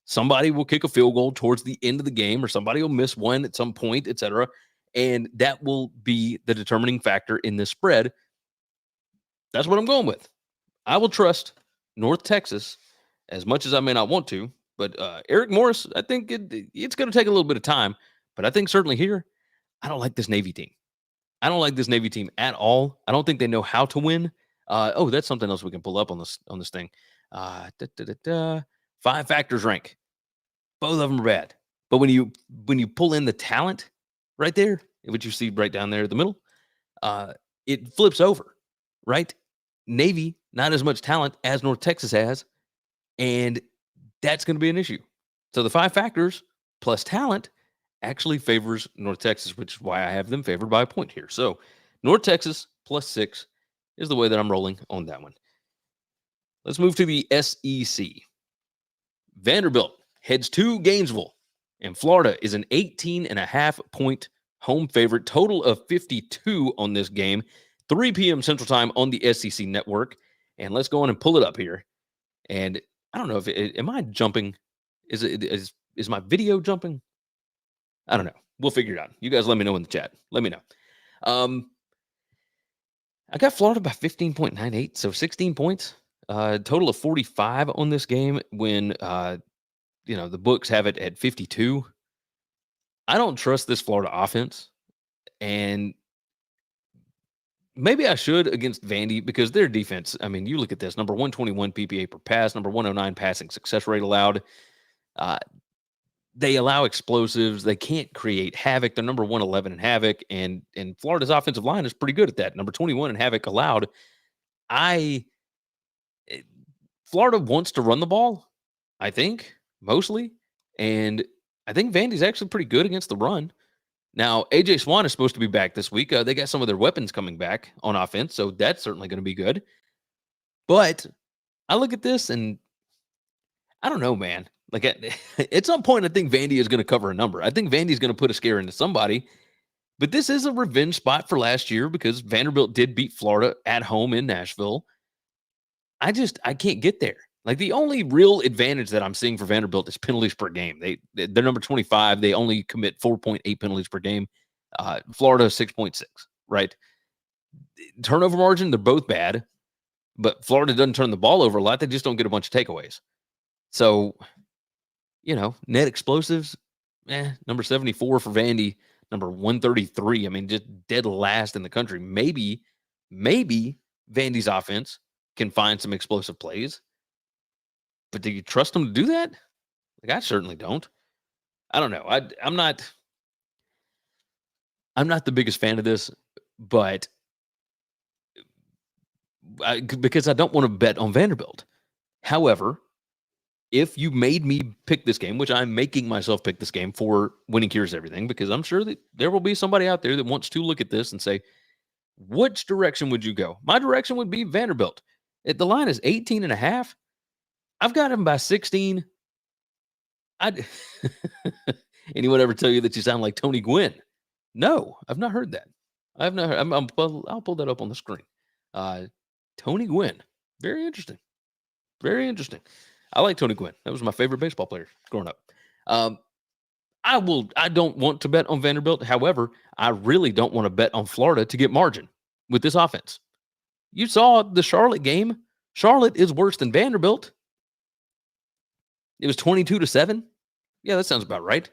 Speaker 6: Somebody will kick a field goal towards the end of the game, or somebody will miss one at some point, etc. And that will be the determining factor in this spread. That's what I'm going with. I will trust North Texas as much as I may not want to. But Eric Morris, I think it's going to take a little bit of time. But I think certainly here, I don't like this Navy team. I don't like this Navy team at all. I don't think they know how to win. That's something else we can pull up on this thing. 5 factors rank. Both of them are bad. But when you pull in the talent right there, which you see right down there in the middle, it flips over, right? Navy, not as much talent as North Texas has, and that's going to be an issue. So the 5 factors plus talent actually favors North Texas, which is why I have them favored by a point here. So North Texas plus 6 is the way that I'm rolling on that one. Let's move to the SEC. Vanderbilt heads to Gainesville, and Florida is an 18.5-point home favorite, total of 52 on this game, 3 p.m. Central Time on the SEC network. And let's go on and pull it up here. And I don't know if am I jumping? Is my video jumping? I don't know. We'll figure it out. You guys let me know in the chat. Let me know. I got Florida by 15.98, so 16 points. Total of 45 on this game when the books have it at 52. I don't trust this Florida offense, and maybe I should against Vandy because their defense, I mean, you look at this, number 121 PPA per pass, number 109 passing success rate allowed. They allow explosives. They can't create havoc. They're number 111 in havoc, and Florida's offensive line is pretty good at that. Number 21 in havoc allowed. Florida wants to run the ball, I think, mostly, and I think Vandy's actually pretty good against the run. Now, A.J. Swan is supposed to be back this week. They got some of their weapons coming back on offense, so that's certainly going to be good. But I look at this, and I don't know, man. Like, at some point, I think Vandy is going to cover a number. I think Vandy's going to put a scare into somebody. But this is a revenge spot for last year because Vanderbilt did beat Florida at home in Nashville. I can't get there. Like, the only real advantage that I'm seeing for Vanderbilt is penalties per game. They're number 25. They only commit 4.8 penalties per game. Florida 6.6, right? Turnover margin, they're both bad. But Florida doesn't turn the ball over a lot. They just don't get a bunch of takeaways. So, net explosives, number 74 for Vandy, number 133. I mean, just dead last in the country. Maybe Vandy's offense can find some explosive plays. But do you trust them to do that? Like, I certainly don't. I don't know. I'm not the biggest fan of this, but because I don't want to bet on Vanderbilt. However, if you made me pick this game, which I'm making myself pick this game for winning cures everything, because I'm sure that there will be somebody out there that wants to look at this and say, which direction would you go? My direction would be Vanderbilt. The line is 18.5. I've got him by 16. Anyone ever tell you that you sound like Tony Gwynn? No, I've not heard that. I've not heard. I'll pull that up on the screen. Tony Gwynn. Very interesting. Very interesting. I like Tony Gwynn. That was my favorite baseball player growing up. I don't want to bet on Vanderbilt. However, I really don't want to bet on Florida to get margin with this offense. You saw the Charlotte game. Charlotte is worse than Vanderbilt. It was 22-7. Yeah, that sounds about right.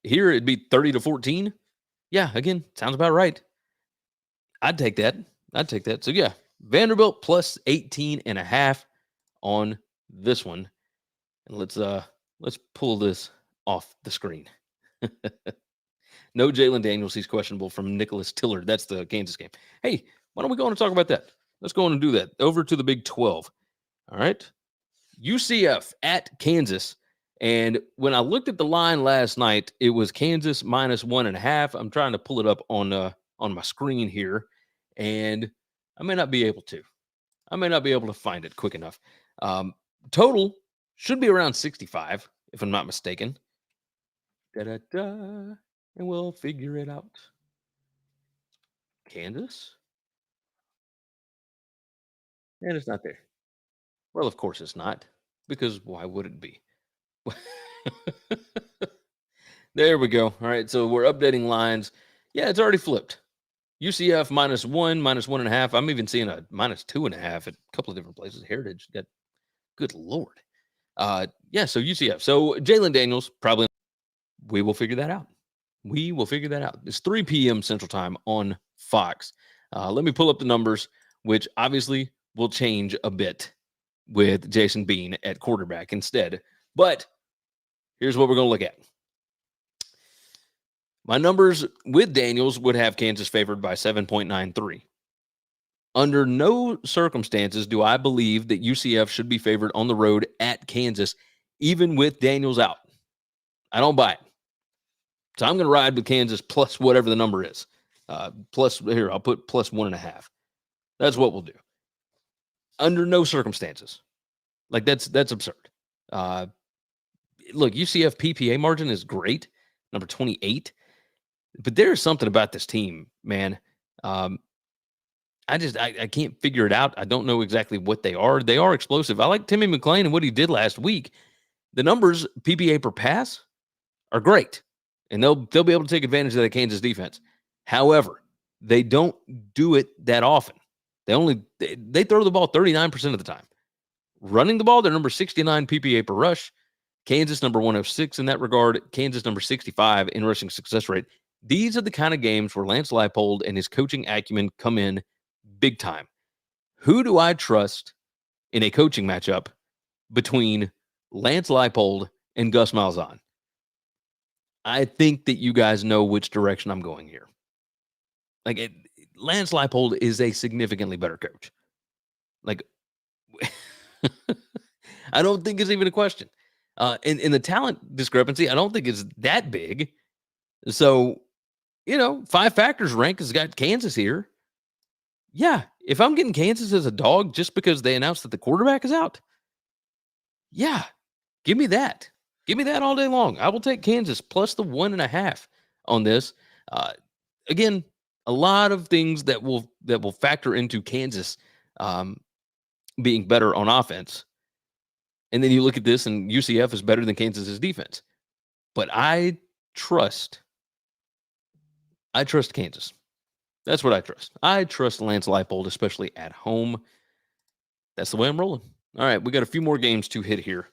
Speaker 6: Here it'd be 30-14. Yeah, again, sounds about right. I'd take that. So yeah, Vanderbilt plus 18.5 on this one. And let's pull this off the screen. No Jalen Daniels, he's questionable from Nicholas Tillard. That's the Kansas game. Hey, why don't we go on and talk about that? Let's go on and do that. Over to the Big 12. All right. UCF at Kansas. And when I looked at the line last night, it was Kansas minus 1.5. I'm trying to pull it up on my screen here, and I may not be able to find it quick enough. Total should be around 65, if I'm not mistaken. And we'll figure it out. Kansas? And it's not there. Well, of course it's not, because why would it be? There we go. All right, so we're updating lines. Yeah, it's already flipped. UCF minus 1, minus 1.5. I'm even seeing a minus 2.5 at a couple of different places. Heritage, good Lord. Yeah, so UCF. So Jalen Daniels, probably, we will figure that out. It's 3 p.m. Central Time on Fox. Let me pull up the numbers, which obviously will change a bit with Jason Bean at quarterback instead. But here's what we're going to look at. My numbers with Daniels would have Kansas favored by 7.93. Under no circumstances do I believe that UCF should be favored on the road at Kansas, even with Daniels out. I don't buy it. So I'm going to ride with Kansas plus whatever the number is. I'll put plus 1.5. That's what we'll do. Under no circumstances. Like, that's absurd. Look, UCF PPA margin is great, number 28. But there's something about this team, man. I can't figure it out. I don't know exactly what they are. They are explosive. I like Timmy McClain and what he did last week. The numbers, PPA per pass, are great. And they'll be able to take advantage of the Kansas defense. However, they don't do it that often. They throw the ball 39% of the time. Running the ball, they're number 69 PPA per rush. Kansas number 106 in that regard. Kansas number 65 in rushing success rate. These are the kind of games where Lance Leipold and his coaching acumen come in big time. Who do I trust in a coaching matchup between Lance Leipold and Gus Malzahn? I think that you guys know which direction I'm going here. Lance Leipold is a significantly better coach. I don't think it's even a question. And the talent discrepancy, I don't think is that big. So, 5 factors rank has got Kansas here. Yeah, if I'm getting Kansas as a dog just because they announced that the quarterback is out, yeah, give me that. Give me that all day long. I will take Kansas plus the 1.5 on this. Again, a lot of things that will factor into Kansas being better on offense. And then you look at this, and UCF is better than Kansas's defense. But I trust Kansas. That's what I trust. I trust Lance Leipold, especially at home. That's the way I'm rolling. All right, we got a few more games to hit here.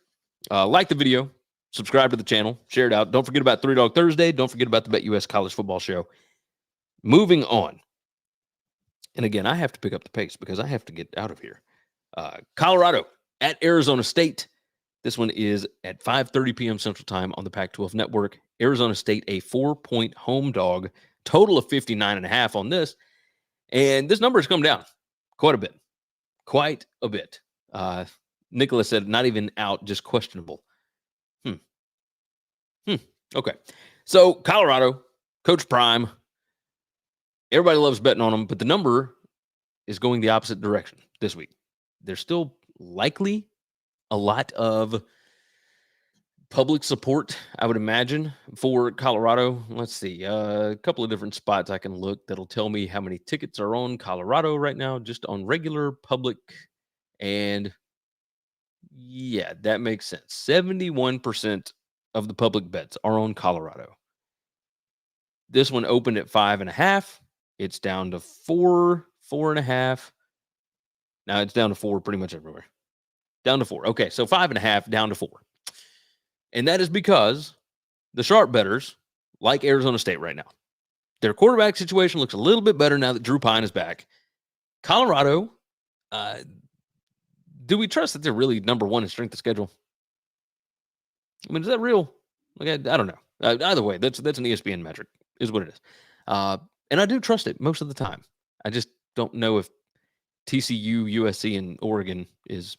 Speaker 6: Like the video, subscribe to the channel, share it out. Don't forget about 3 Dog Thursday. Don't forget about the BetUS College Football Show. Moving on. And again, I have to pick up the pace because I have to get out of here. Colorado at Arizona State. This one is at 5:30 p.m. Central Time on the Pac-12 Network. Arizona State, a 4-point home dog. Total of 59.5 on this. And this number has come down quite a bit. Quite a bit. Nicholas said not even out, just questionable. Okay. So Colorado, Coach Prime. Everybody loves betting on them, but the number is going the opposite direction this week. There's still likely a lot of public support, I would imagine, for Colorado. Let's see, a couple of different spots I can look that'll tell me how many tickets are on Colorado right now, just on regular public. And yeah, that makes sense. 71% of the public bets are on Colorado. This one opened at 5.5. It's down to 4, 4.5. Now it's down to 4 pretty much everywhere. Down to 4. Okay, so 5.5 down to 4. And that is because the sharp bettors like Arizona State right now. Their quarterback situation looks a little bit better now that Drew Pine is back. Colorado, do we trust that they're really number one in strength of schedule? I mean, is that real? Like, I don't know. Either way, that's an ESPN metric, is what it is. And I do trust it most of the time. I just don't know if TCU, USC, and Oregon is.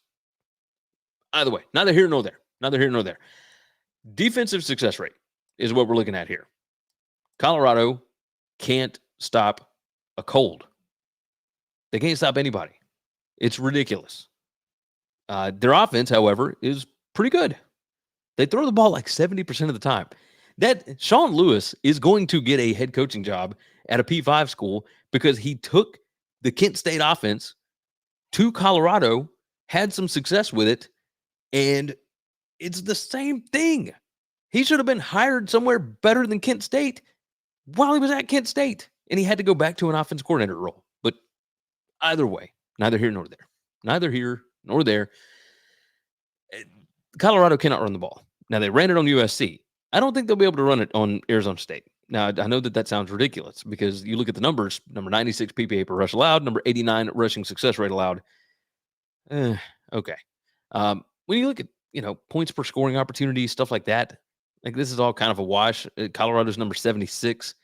Speaker 6: Either way, neither here nor there. Neither here nor there. Defensive success rate is what we're looking at here. Colorado can't stop a cold. They can't stop anybody. It's ridiculous. Their offense, however, is pretty good. They throw the ball like 70% of the time. That Sean Lewis is going to get a head coaching job at a P5 school because he took the Kent State offense to Colorado, had some success with it, and it's the same thing. He should have been hired somewhere better than Kent State while he was at Kent State, and he had to go back to an offense coordinator role. But either way, neither here nor there. Neither here nor there. Colorado cannot run the ball. Now, they ran it on USC. I don't think they'll be able to run it on Arizona State. Now, I know that sounds ridiculous because you look at the numbers, number 96 PPA per rush allowed, number 89 rushing success rate allowed. Okay. When you look at, points per scoring opportunity, stuff like that, like this is all kind of a wash. Colorado's number 76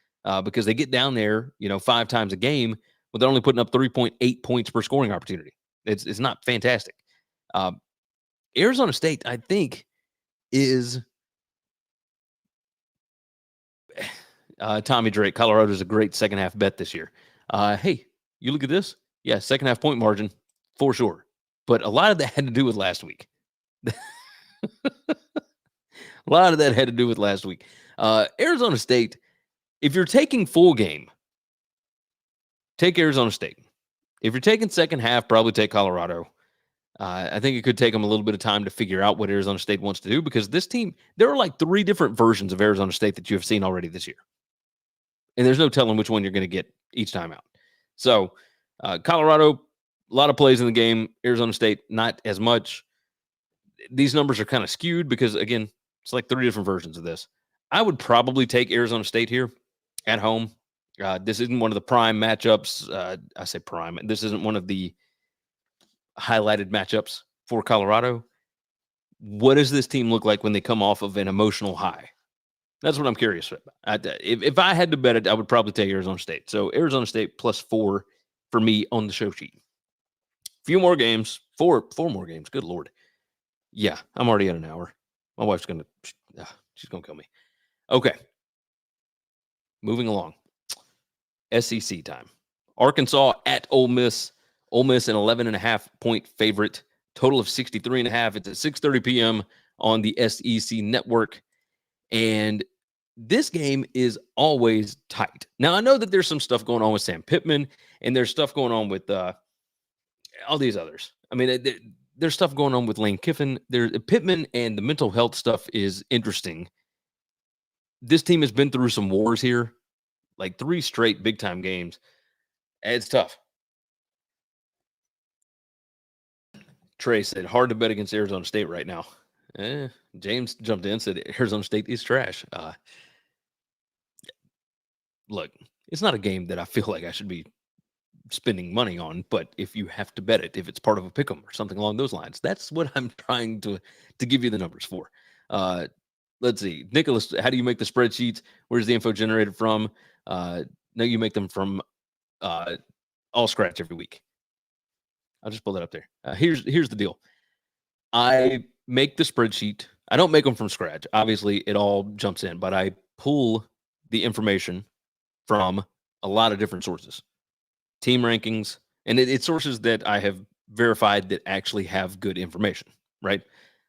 Speaker 6: because they get down there, 5 times a game, but they're only putting up 3.8 points per scoring opportunity. It's not fantastic. Arizona State, I think, is Tommy Drake. Colorado's a great second half bet this year. Hey, you look at this. Yeah, second half point margin for sure. But a lot of that had to do with last week. A lot of that had to do with last week. Arizona State, if you're taking full game, take Arizona State. If you're taking second half, probably take Colorado. I think it could take them a little bit of time to figure out what Arizona State wants to do because this team, there are like 3 different versions of Arizona State that you have seen already this year. And there's no telling which one you're going to get each time out. So Colorado, a lot of plays in the game. Arizona State, not as much. These numbers are kind of skewed because, again, it's like 3 different versions of this. I would probably take Arizona State here at home. This isn't one of the prime matchups. I say prime. This isn't one of the highlighted matchups for Colorado. What does this team look like when they come off of an emotional high? That's what I'm curious about. If I had to bet it, I would probably take Arizona State. So Arizona State plus 4 for me on the show sheet. Few more games. Four more games. Good Lord. Yeah, I'm already at an hour. My wife's going to, she's going to kill me. Okay. Moving along. SEC time. Arkansas at Ole Miss. Ole Miss an 11.5-point favorite. Total of 63.5. It's at 6:30 p.m. on the SEC network. And this game is always tight. Now, I know that there's some stuff going on with Sam Pittman, and there's stuff going on with all these others. I mean, there's stuff going on with Lane Kiffin. Pittman and the mental health stuff is interesting. This team has been through some wars here, like 3 straight big-time games. It's tough. Trey said, hard to bet against Arizona State right now. James jumped in and said, Arizona State is trash. Look, it's not a game that I feel like I should be spending money on, but if you have to bet it, if it's part of a pick'em or something along those lines, that's what I'm trying to give you the numbers for. Let's see. Nicholas, how do you make the spreadsheets? Where's the info generated from? No, you make them from All Scratch every week. I'll just pull that up there. Here's the deal. I make the spreadsheet. I don't make them from scratch. Obviously, it all jumps in, but I pull the information from a lot of different sources. Team rankings, and it's sources that I have verified that actually have good information, right?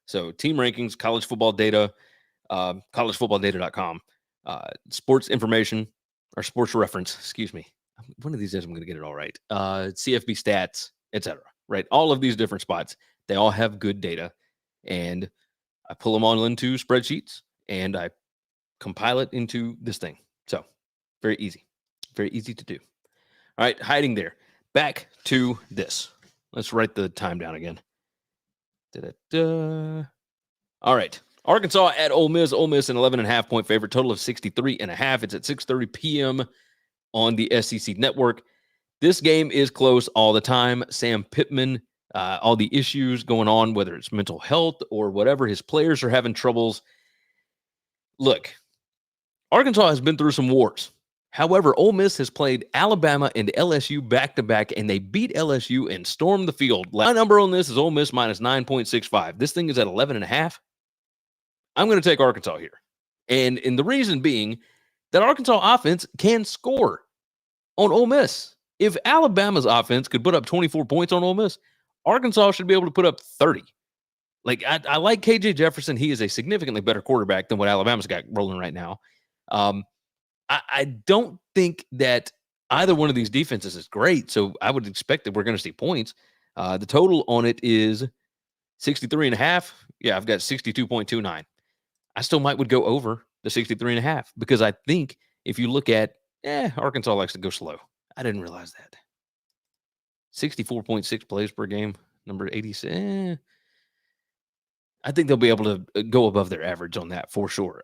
Speaker 6: So team rankings, college football data, collegefootballdata.com, sports information, or sports reference, excuse me. One of these days I'm going to get it all right. CFB stats, etc. Right? All of these different spots, they all have good data, and I pull them all into spreadsheets, and I compile it into this thing. So very easy to do. All right, hiding there. Back to this. Let's write the time down again. All right. Arkansas at Ole Miss. Ole Miss an 11.5-point favorite. Total of 63.5. It's at 6:30 p.m. on the SEC network. This game is close all the time. Sam Pittman, all the issues going on, whether it's mental health or whatever, his players are having troubles. Look, Arkansas has been through some wars. However, Ole Miss has played Alabama and LSU back-to-back, and they beat LSU and stormed the field. My number on this is Ole Miss minus 9.65. This thing is at 11.5. I'm going to take Arkansas here. And the reason being that Arkansas offense can score on Ole Miss. If Alabama's offense could put up 24 points on Ole Miss, Arkansas should be able to put up 30. Like, I like KJ Jefferson. He is a significantly better quarterback than what Alabama's got rolling right now. I don't think that either one of these defenses is great, so I would expect that we're going to see points. The total on it is 63.5. Yeah, I've got 62.29. I still would go over the 63.5 because I think if you look at, Arkansas likes to go slow. I didn't realize that. 64.6 plays per game, number 86. I think they'll be able to go above their average on that for sure.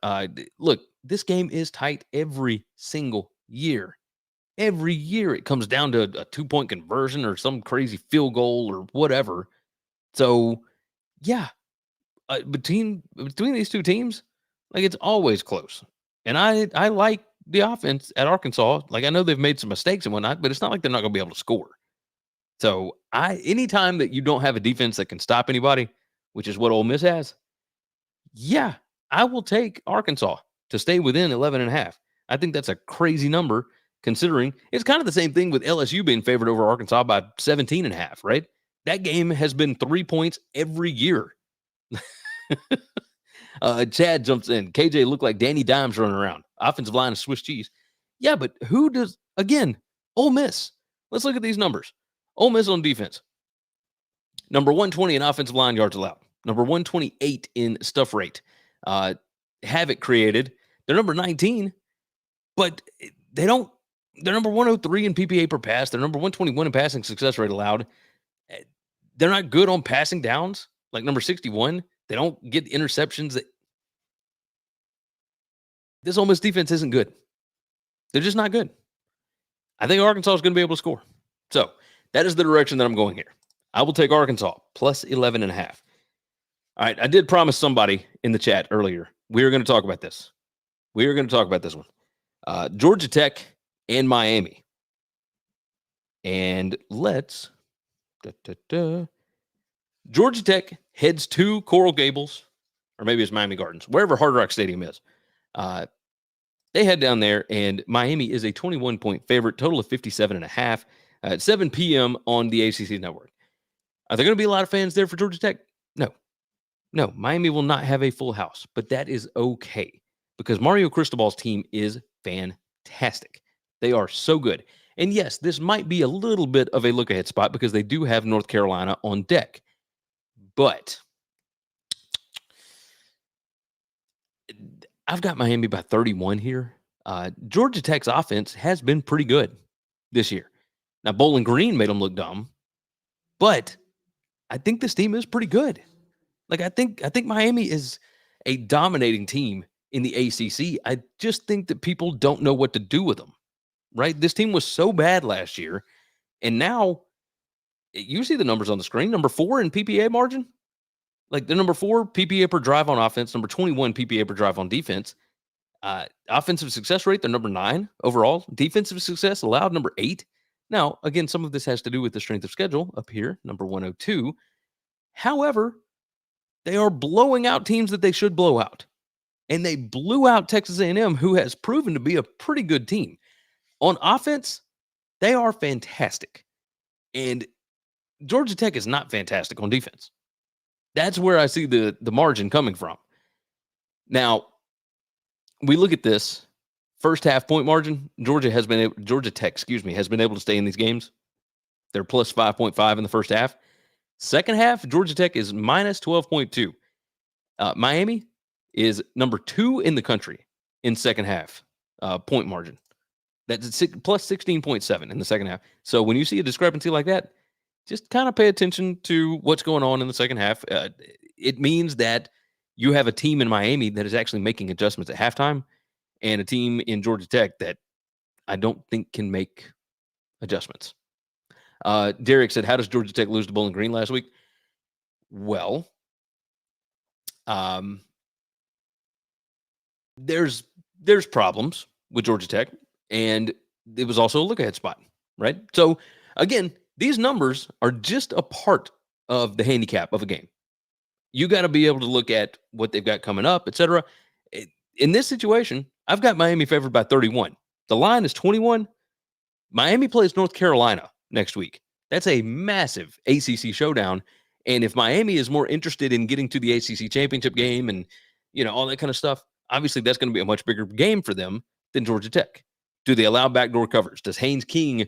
Speaker 6: Look, this game is tight every single year. Every year it comes down to a 2-point conversion or some crazy field goal or whatever. So, yeah, between these two teams, like, it's always close. And I like the offense at Arkansas. Like, I know they've made some mistakes and whatnot, but it's not like they're not going to be able to score. So, anytime that you don't have a defense that can stop anybody, which is what Ole Miss has, yeah, I will take Arkansas to stay within 11.5. I think that's a crazy number considering it's kind of the same thing with LSU being favored over Arkansas by 17.5, right? That game has been 3 points every year. Chad jumps in. KJ looked like Danny Dimes running around. Offensive line is Swiss cheese. Yeah, but who does, again, Ole Miss. Let's look at these numbers. Ole Miss on defense. Number 120 in offensive line yards allowed. Number 128 in stuff rate. Havoc created. They're number 19, but they're number 103 in PPA per pass. They're number 121 in passing success rate allowed. They're not good on passing downs, like number 61. They don't get interceptions. This Ole Miss defense isn't good. They're just not good. I think Arkansas is going to be able to score. So that is the direction that I'm going here. I will take Arkansas plus 11.5. All right. I did promise somebody in the chat earlier, we are going to talk about this. We are going to talk about this one. Georgia Tech and Miami. And let's. Georgia Tech heads to Coral Gables or maybe it's Miami Gardens, wherever Hard Rock Stadium is. They head down there, and Miami is a 21-point favorite, total of 57.5 at 7 p.m. on the ACC network. Are there going to be a lot of fans there for Georgia Tech? No, Miami will not have a full house, but that is okay because Mario Cristobal's team is fantastic. They are so good. And yes, this might be a little bit of a look-ahead spot because they do have North Carolina on deck. But I've got Miami by 31 here. Georgia Tech's offense has been pretty good this year. Now, Bowling Green made them look dumb, but I think this team is pretty good. Like, I think Miami is a dominating team in the ACC. I just think that people don't know what to do with them, right? This team was so bad last year, and now you see the numbers on the screen. Number 4 in PPA margin. Like, the number 4 PPA per drive on offense, number 21 PPA per drive on defense. Offensive success rate, they're number 9 overall. Defensive success allowed, number 8. Now, again, some of this has to do with the strength of schedule up here, number 102. However, they are blowing out teams that they should blow out. And they blew out Texas A&M, who has proven to be a pretty good team. On offense, they are fantastic. And Georgia Tech is not fantastic on defense. That's where I see the margin coming from. Now, we look at this first half point margin. Georgia Tech, has been able to stay in these games. They're plus 5.5 in the first half. Second half, Georgia Tech is minus 12.2. Miami is number 2 in the country in second half point margin. That's plus 16.7 in the second half. So when you see a discrepancy like that, just kind of pay attention to what's going on in the second half. It means that you have a team in Miami that is actually making adjustments at halftime and a team in Georgia Tech that I don't think can make adjustments. Derek said, how does Georgia Tech lose to Bowling Green last week? Well, there's problems with Georgia Tech, and it was also a look-ahead spot, right? So, again, these numbers are just a part of the handicap of a game. You got to be able to look at what they've got coming up, etc. In this situation, I've got Miami favored by 31. The line is 21. Miami plays North Carolina next week. That's a massive ACC showdown. And if Miami is more interested in getting to the ACC championship game and, all that kind of stuff, obviously that's going to be a much bigger game for them than Georgia Tech. Do they allow backdoor covers? Does Haynes King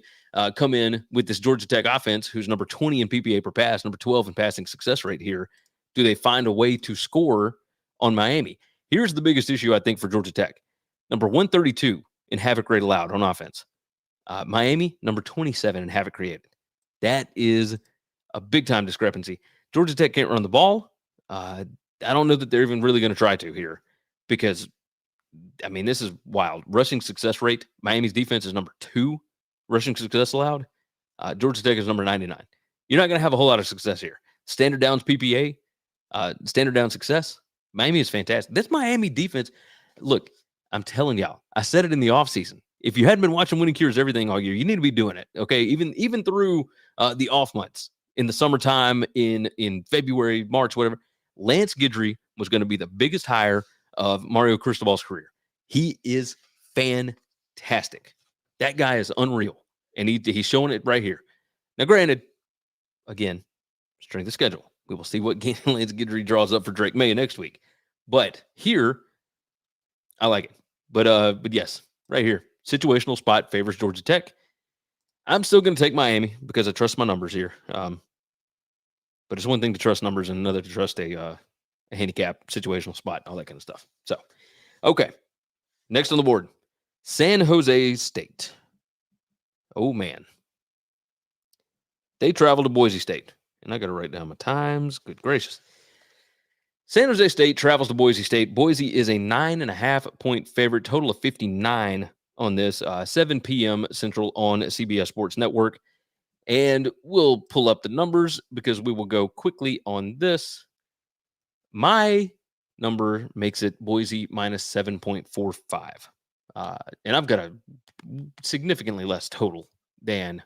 Speaker 6: come in with this Georgia Tech offense, who's number 20 in PPA per pass, number 12 in passing success rate here? Do they find a way to score on Miami? Here's the biggest issue, I think, for Georgia Tech. Number 132 in havoc rate allowed on offense. Miami, number 27 in havoc created. That is a big-time discrepancy. Georgia Tech can't run the ball. I don't know that they're even really going to try to here because, this is wild. Rushing success rate, Miami's defense is number 2. Rushing success allowed. Georgia Tech is number 99. You're not going to have a whole lot of success here. Standard downs PPA, standard down success. Miami is fantastic. This Miami defense, look, I'm telling y'all, I said it in the offseason. If you hadn't been watching Winning Cures Everything all year, you need to be doing it, okay? Even through the off months, in the summertime, in February, March, whatever, Lance Guidry was going to be the biggest hire of Mario Cristobal's career. He is fantastic. That guy is unreal, and he's showing it right here. Now, granted, again, strength of schedule. We will see what Lance Guidry draws up for Drake May next week. But here, I like it. But yes, right here, situational spot favors Georgia Tech. I'm still going to take Miami because I trust my numbers here. But it's one thing to trust numbers and another to trust a handicap, situational spot, all that kind of stuff. So, okay. Next on the board, San Jose State. Oh, man. They travel to Boise State. And I got to write down my times. Good gracious. San Jose State travels to Boise State. Boise is a 9.5-point favorite, total of 59 on this, 7 p.m. Central on CBS Sports Network. And we'll pull up the numbers because we will go quickly on this. My number makes it Boise minus 7.45. And I've got a significantly less total than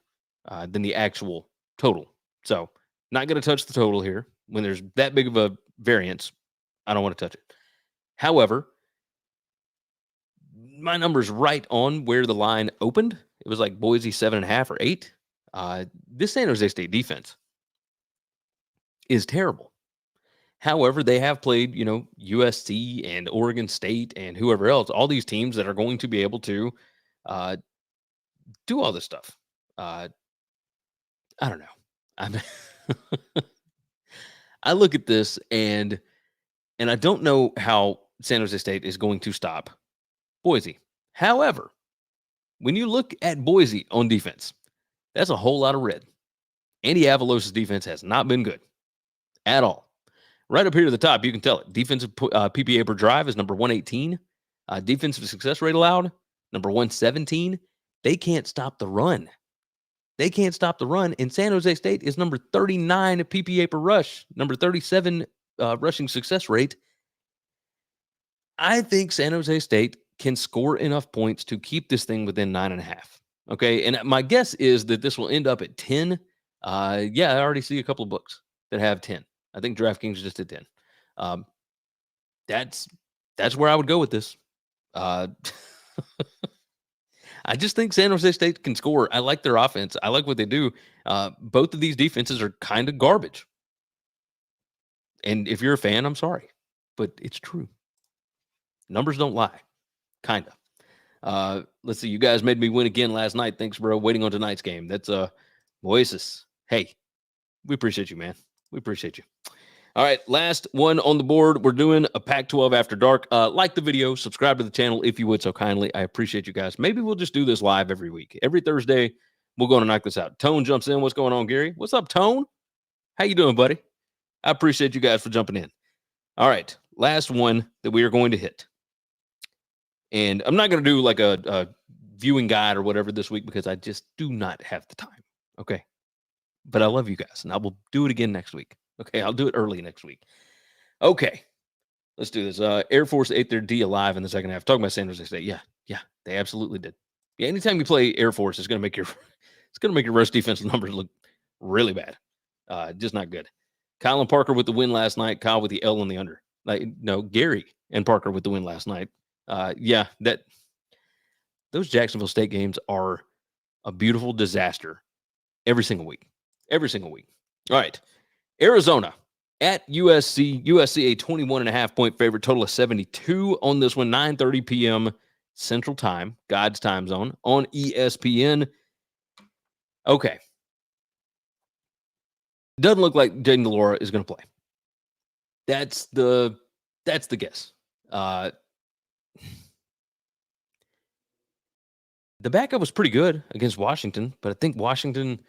Speaker 6: the actual total. So not going to touch the total here. When there's that big of a variance, I don't want to touch it. However, my number's right on where the line opened. It was like Boise 7.5 or 8. This San Jose State defense is terrible. However, they have played, USC and Oregon State and whoever else, all these teams that are going to be able to do all this stuff. I don't know. I look at this and I don't know how San Jose State is going to stop Boise. However, when you look at Boise on defense, that's a whole lot of red. Andy Avalos' defense has not been good at all. Right up here to the top, you can tell it. Defensive PPA per drive is number 118. Defensive success rate allowed, number 117. They can't stop the run. And San Jose State is number 39 PPA per rush, number 37 rushing success rate. I think San Jose State can score enough points to keep this thing within 9.5. Okay, and my guess is that this will end up at 10. I already see a couple of books that have 10. I think DraftKings just did 10. That's where I would go with this. I just think San Jose State can score. I like their offense. I like what they do. Both of these defenses are kind of garbage. And if you're a fan, I'm sorry, but it's true. Numbers don't lie. Kind of. Let's see. You guys made me win again last night. Thanks, bro. Waiting on tonight's game. That's Oasis. Hey, we appreciate you, man. We appreciate you. All right, last one on the board. We're doing a Pac-12 After Dark. Like the video, subscribe to the channel if you would so kindly. I appreciate you guys. Maybe we'll just do this live every week. Every Thursday, we're going to knock this out. Tone jumps in. What's going on, Gary? What's up, Tone? How you doing, buddy? I appreciate you guys for jumping in. All right, last one that we are going to hit. And I'm not going to do like a viewing guide or whatever this week because I just do not have the time. Okay. But I love you guys, and I will do it again next week. Okay, I'll do it early next week. Okay, let's do this. Air Force ate their D alive in the second half. Talking about San Jose State. Yeah, they absolutely did. Yeah, anytime you play Air Force, it's going to make your rush defensive numbers look really bad. Just not good. Kyle and Parker with the win last night. Kyle with the L and the under. Gary and Parker with the win last night. Those Jacksonville State games are a beautiful disaster every single week. All right. Arizona at USC. USC a 21.5 point favorite, total of 72 on this one. 9:30 p.m. Central Time, God's time zone on ESPN. Okay. Doesn't look like Jaden Delora is going to play. That's the guess. The backup was pretty good against Washington, but I think Washington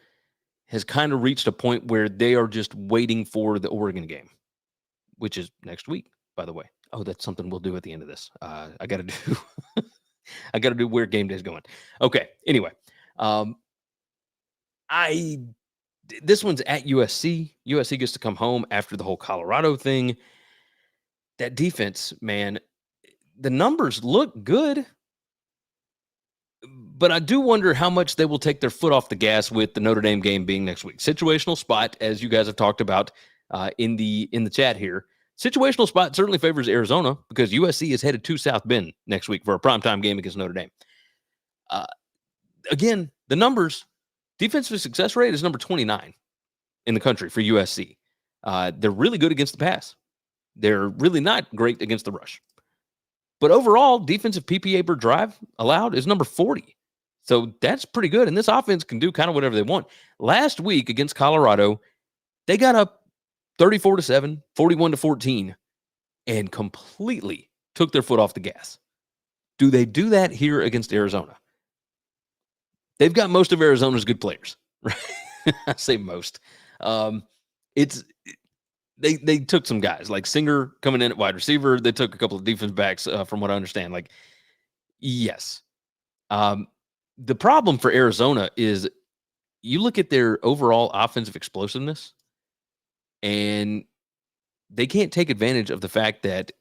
Speaker 6: has kind of reached a point where they are just waiting for the Oregon game, which is next week, by the way. Oh, that's something we'll do at the end of this. I got to do where game day is going. Okay. Anyway, this one's at USC. USC gets to come home after the whole Colorado thing. That defense, man, the numbers look good. But I do wonder how much they will take their foot off the gas with the Notre Dame game being next week. Situational spot, as you guys have talked about in the chat here. Situational spot certainly favors Arizona because USC is headed to South Bend next week for a primetime game against Notre Dame. Again, the numbers, defensive success rate is number 29 in the country for USC. They're really good against the pass. They're really not great against the rush. But overall, defensive PPA per drive allowed is number 40. So that's pretty good. And this offense can do kind of whatever they want. Last week against Colorado, they got up 34-7, 41-14, and completely took their foot off the gas. Do they do that here against Arizona? They've got most of Arizona's good players. Right? I say most. They took some guys like Singer coming in at wide receiver. They took a couple of defense backs from what I understand. Yes. The problem for Arizona is you look at their overall offensive explosiveness and they can't take advantage of the fact that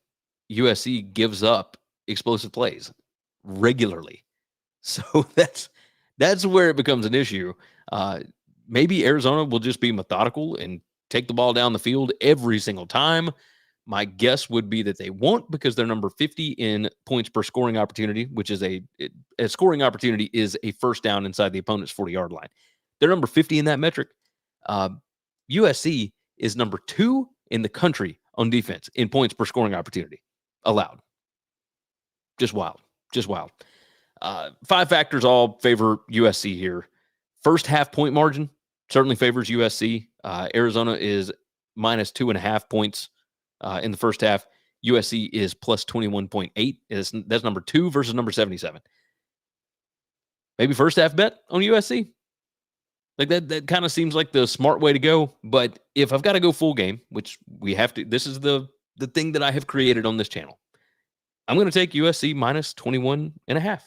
Speaker 6: USC gives up explosive plays regularly. So that's where it becomes an issue. Maybe Arizona will just be methodical and take the ball down the field every single time. My guess would be that they won't because they're number 50 in points per scoring opportunity, which is a scoring opportunity is a first down inside the opponent's 40-yard line. They're number 50 in that metric. USC is number 2 in the country on defense in points per scoring opportunity allowed. Just wild. Just wild. 5 factors all favor USC here. First half point margin certainly favors USC. Arizona is minus 2.5 points in the first half. USC is plus 21.8. That's number 2 versus number 77. Maybe first half bet on USC. Like that kind of seems like the smart way to go. But if I've got to go full game, which we have to, this is the thing that I have created on this channel. I'm going to take USC minus 21.5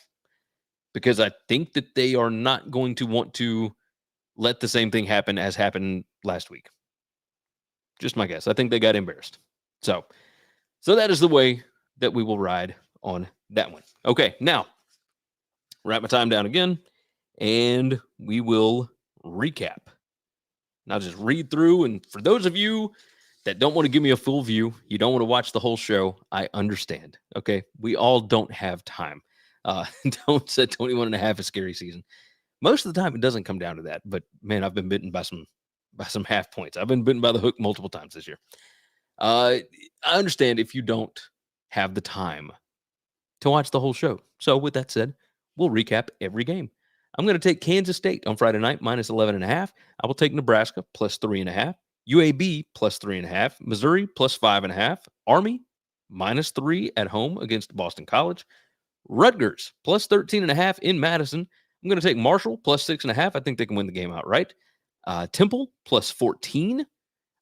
Speaker 6: because I think that they are not going to want to let the same thing happen as happened last week. Just my guess. I think they got embarrassed. So that is the way that we will ride on that one. Okay, now wrap my time down again, and we will recap. Now just read through, and for those of you that don't want to give me a full view, you don't want to watch the whole show, I understand. Okay, we all don't have time. Don't say 21.5 a scary season. Most of the time, it doesn't come down to that. But man, I've been bitten by some half points. I've been bitten by the hook multiple times this year. I understand if you don't have the time to watch the whole show. So with that said, we'll recap every game. I'm going to take Kansas State on Friday night, minus 11.5. I will take Nebraska, plus 3.5. UAB, plus 3.5. Missouri, plus 5.5. Army, minus 3 at home against Boston College. Rutgers, plus 13.5 in Madison. I'm going to take Marshall, plus 6.5. I think they can win the game outright. Temple, plus 14.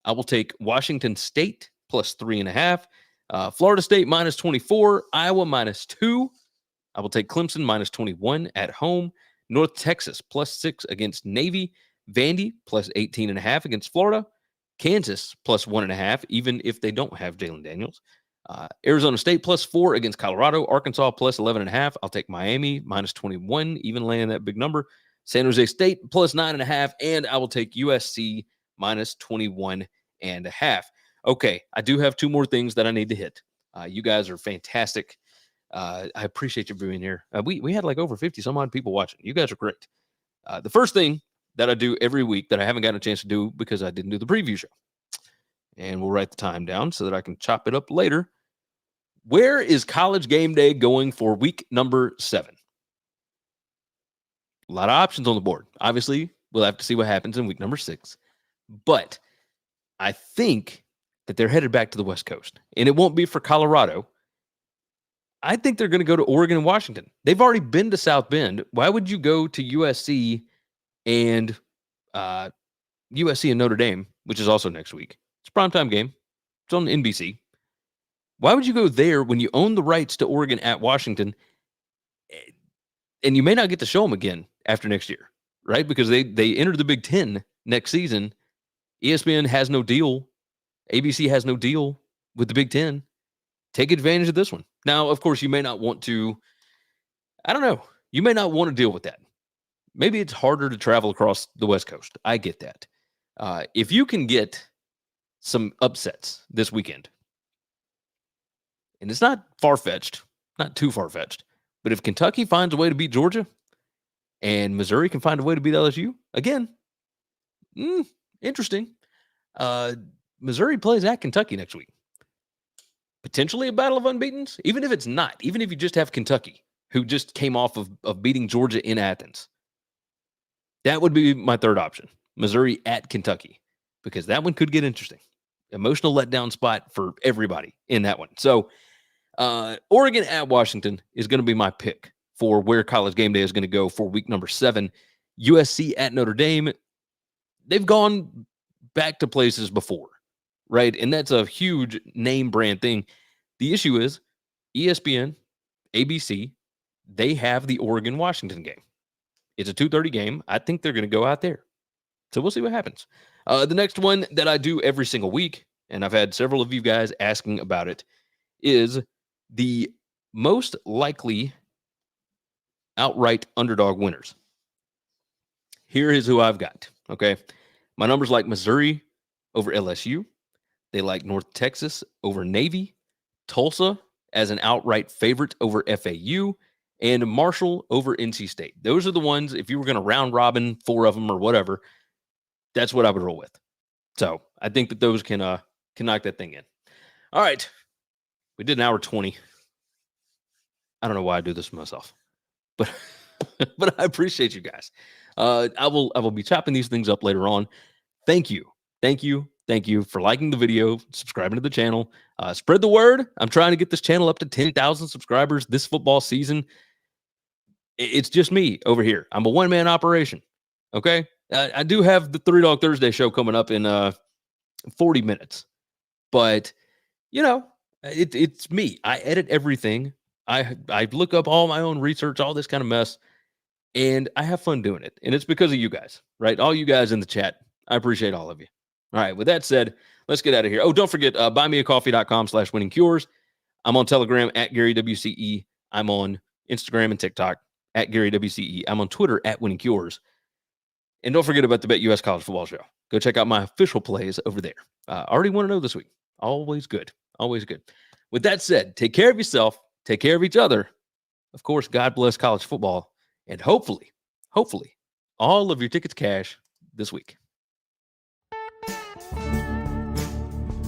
Speaker 6: I will take Washington State, plus 3.5. Florida State, minus 24. Iowa, minus 2. I will take Clemson, minus 21 at home. North Texas, plus 6 against Navy. Vandy, plus 18.5 against Florida. Kansas, plus 1.5, even if they don't have Jalen Daniels. Arizona State, plus 4 against Colorado. Arkansas, plus 11.5. I'll take Miami, minus 21, even laying that big number. San Jose State, plus 9.5. And I will take USC, minus 21.5. Okay, I do have 2 more things that I need to hit. You guys are fantastic. I appreciate you being here. We had like over 50 some odd people watching. You guys are great. The first thing that I do every week that I haven't gotten a chance to do because I didn't do the preview show. And we'll write the time down so that I can chop it up later. Where is College Game Day going for week number 7? A lot of options on the board. Obviously, we'll have to see what happens in week number 6. But I think that they're headed back to the West Coast. And it won't be for Colorado. I think they're going to go to Oregon and Washington. They've already been to South Bend. Why would you go to USC and Notre Dame, which is also next week? It's a primetime game. It's on NBC. Why would you go there when you own the rights to Oregon at Washington? And you may not get to show them again after next year, right? Because they entered the Big Ten next season. ESPN has no deal. ABC has no deal with the Big Ten. Take advantage of this one. Now, of course, you may not want to, I don't know. You may not want to deal with that. Maybe it's harder to travel across the West Coast. I get that. If you can get some upsets this weekend, and it's not far-fetched, not too far-fetched, but if Kentucky finds a way to beat Georgia and Missouri can find a way to beat LSU, again, interesting. Missouri plays at Kentucky next week. Potentially a battle of unbeatens, even if it's not, even if you just have Kentucky, who just came off of beating Georgia in Athens. That would be my third option, Missouri at Kentucky, because that one could get interesting. Emotional letdown spot for everybody in that one. So Oregon at Washington is going to be my pick for where College Game Day is going to go for week number 7. USC at Notre Dame. They've gone back to places before, right? And that's a huge name brand thing. The issue is ESPN, ABC, they have the Oregon-Washington game. It's a 2:30 game. I think they're going to go out there. So we'll see what happens. The next one that I do every single week, and I've had several of you guys asking about it, is the most likely outright underdog winners. Here is who I've got, okay? My numbers like Missouri over LSU, They like North Texas over Navy, Tulsa as an outright favorite over FAU, and Marshall over NC State. Those are the ones, if you were going to round robin 4 of them or whatever, that's what I would roll with. So I think that those can knock that thing in. All right. We did an hour 20. I don't know why I do this for myself, but but I appreciate you guys. I will be chopping these things up later on. Thank you for liking the video, subscribing to the channel. Spread the word. I'm trying to get this channel up to 10,000 subscribers this football season. It's just me over here. I'm a one-man operation. Okay. I do have the 3 Dog Thursday show coming up in 40 minutes, but it's me. I edit everything. I look up all my own research, all this kind of mess, and I have fun doing it. And it's because of you guys, right? All you guys in the chat. I appreciate all of you. All right. With that said, let's get out of here. Oh, don't forget, buymeacoffee.com/winningcures. I'm on Telegram at GaryWCE. I'm on Instagram and TikTok at GaryWCE. I'm on Twitter at winningcures. And don't forget about the Bet US College Football Show. Go check out my official plays over there. Already 1-0 this week. Always good. Always good. With that said, take care of yourself. Take care of each other. Of course, God bless college football. And hopefully, all of your tickets cash this week.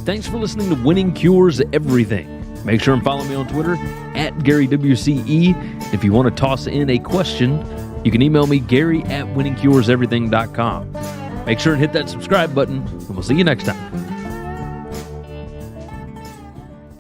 Speaker 6: Thanks for listening to Winning Cures Everything. Make sure and follow me on Twitter at GaryWCE. If you want to toss in a question, you can email me, Gary@winningcureseverything.com. Make sure and hit that subscribe button, and we'll see you next time.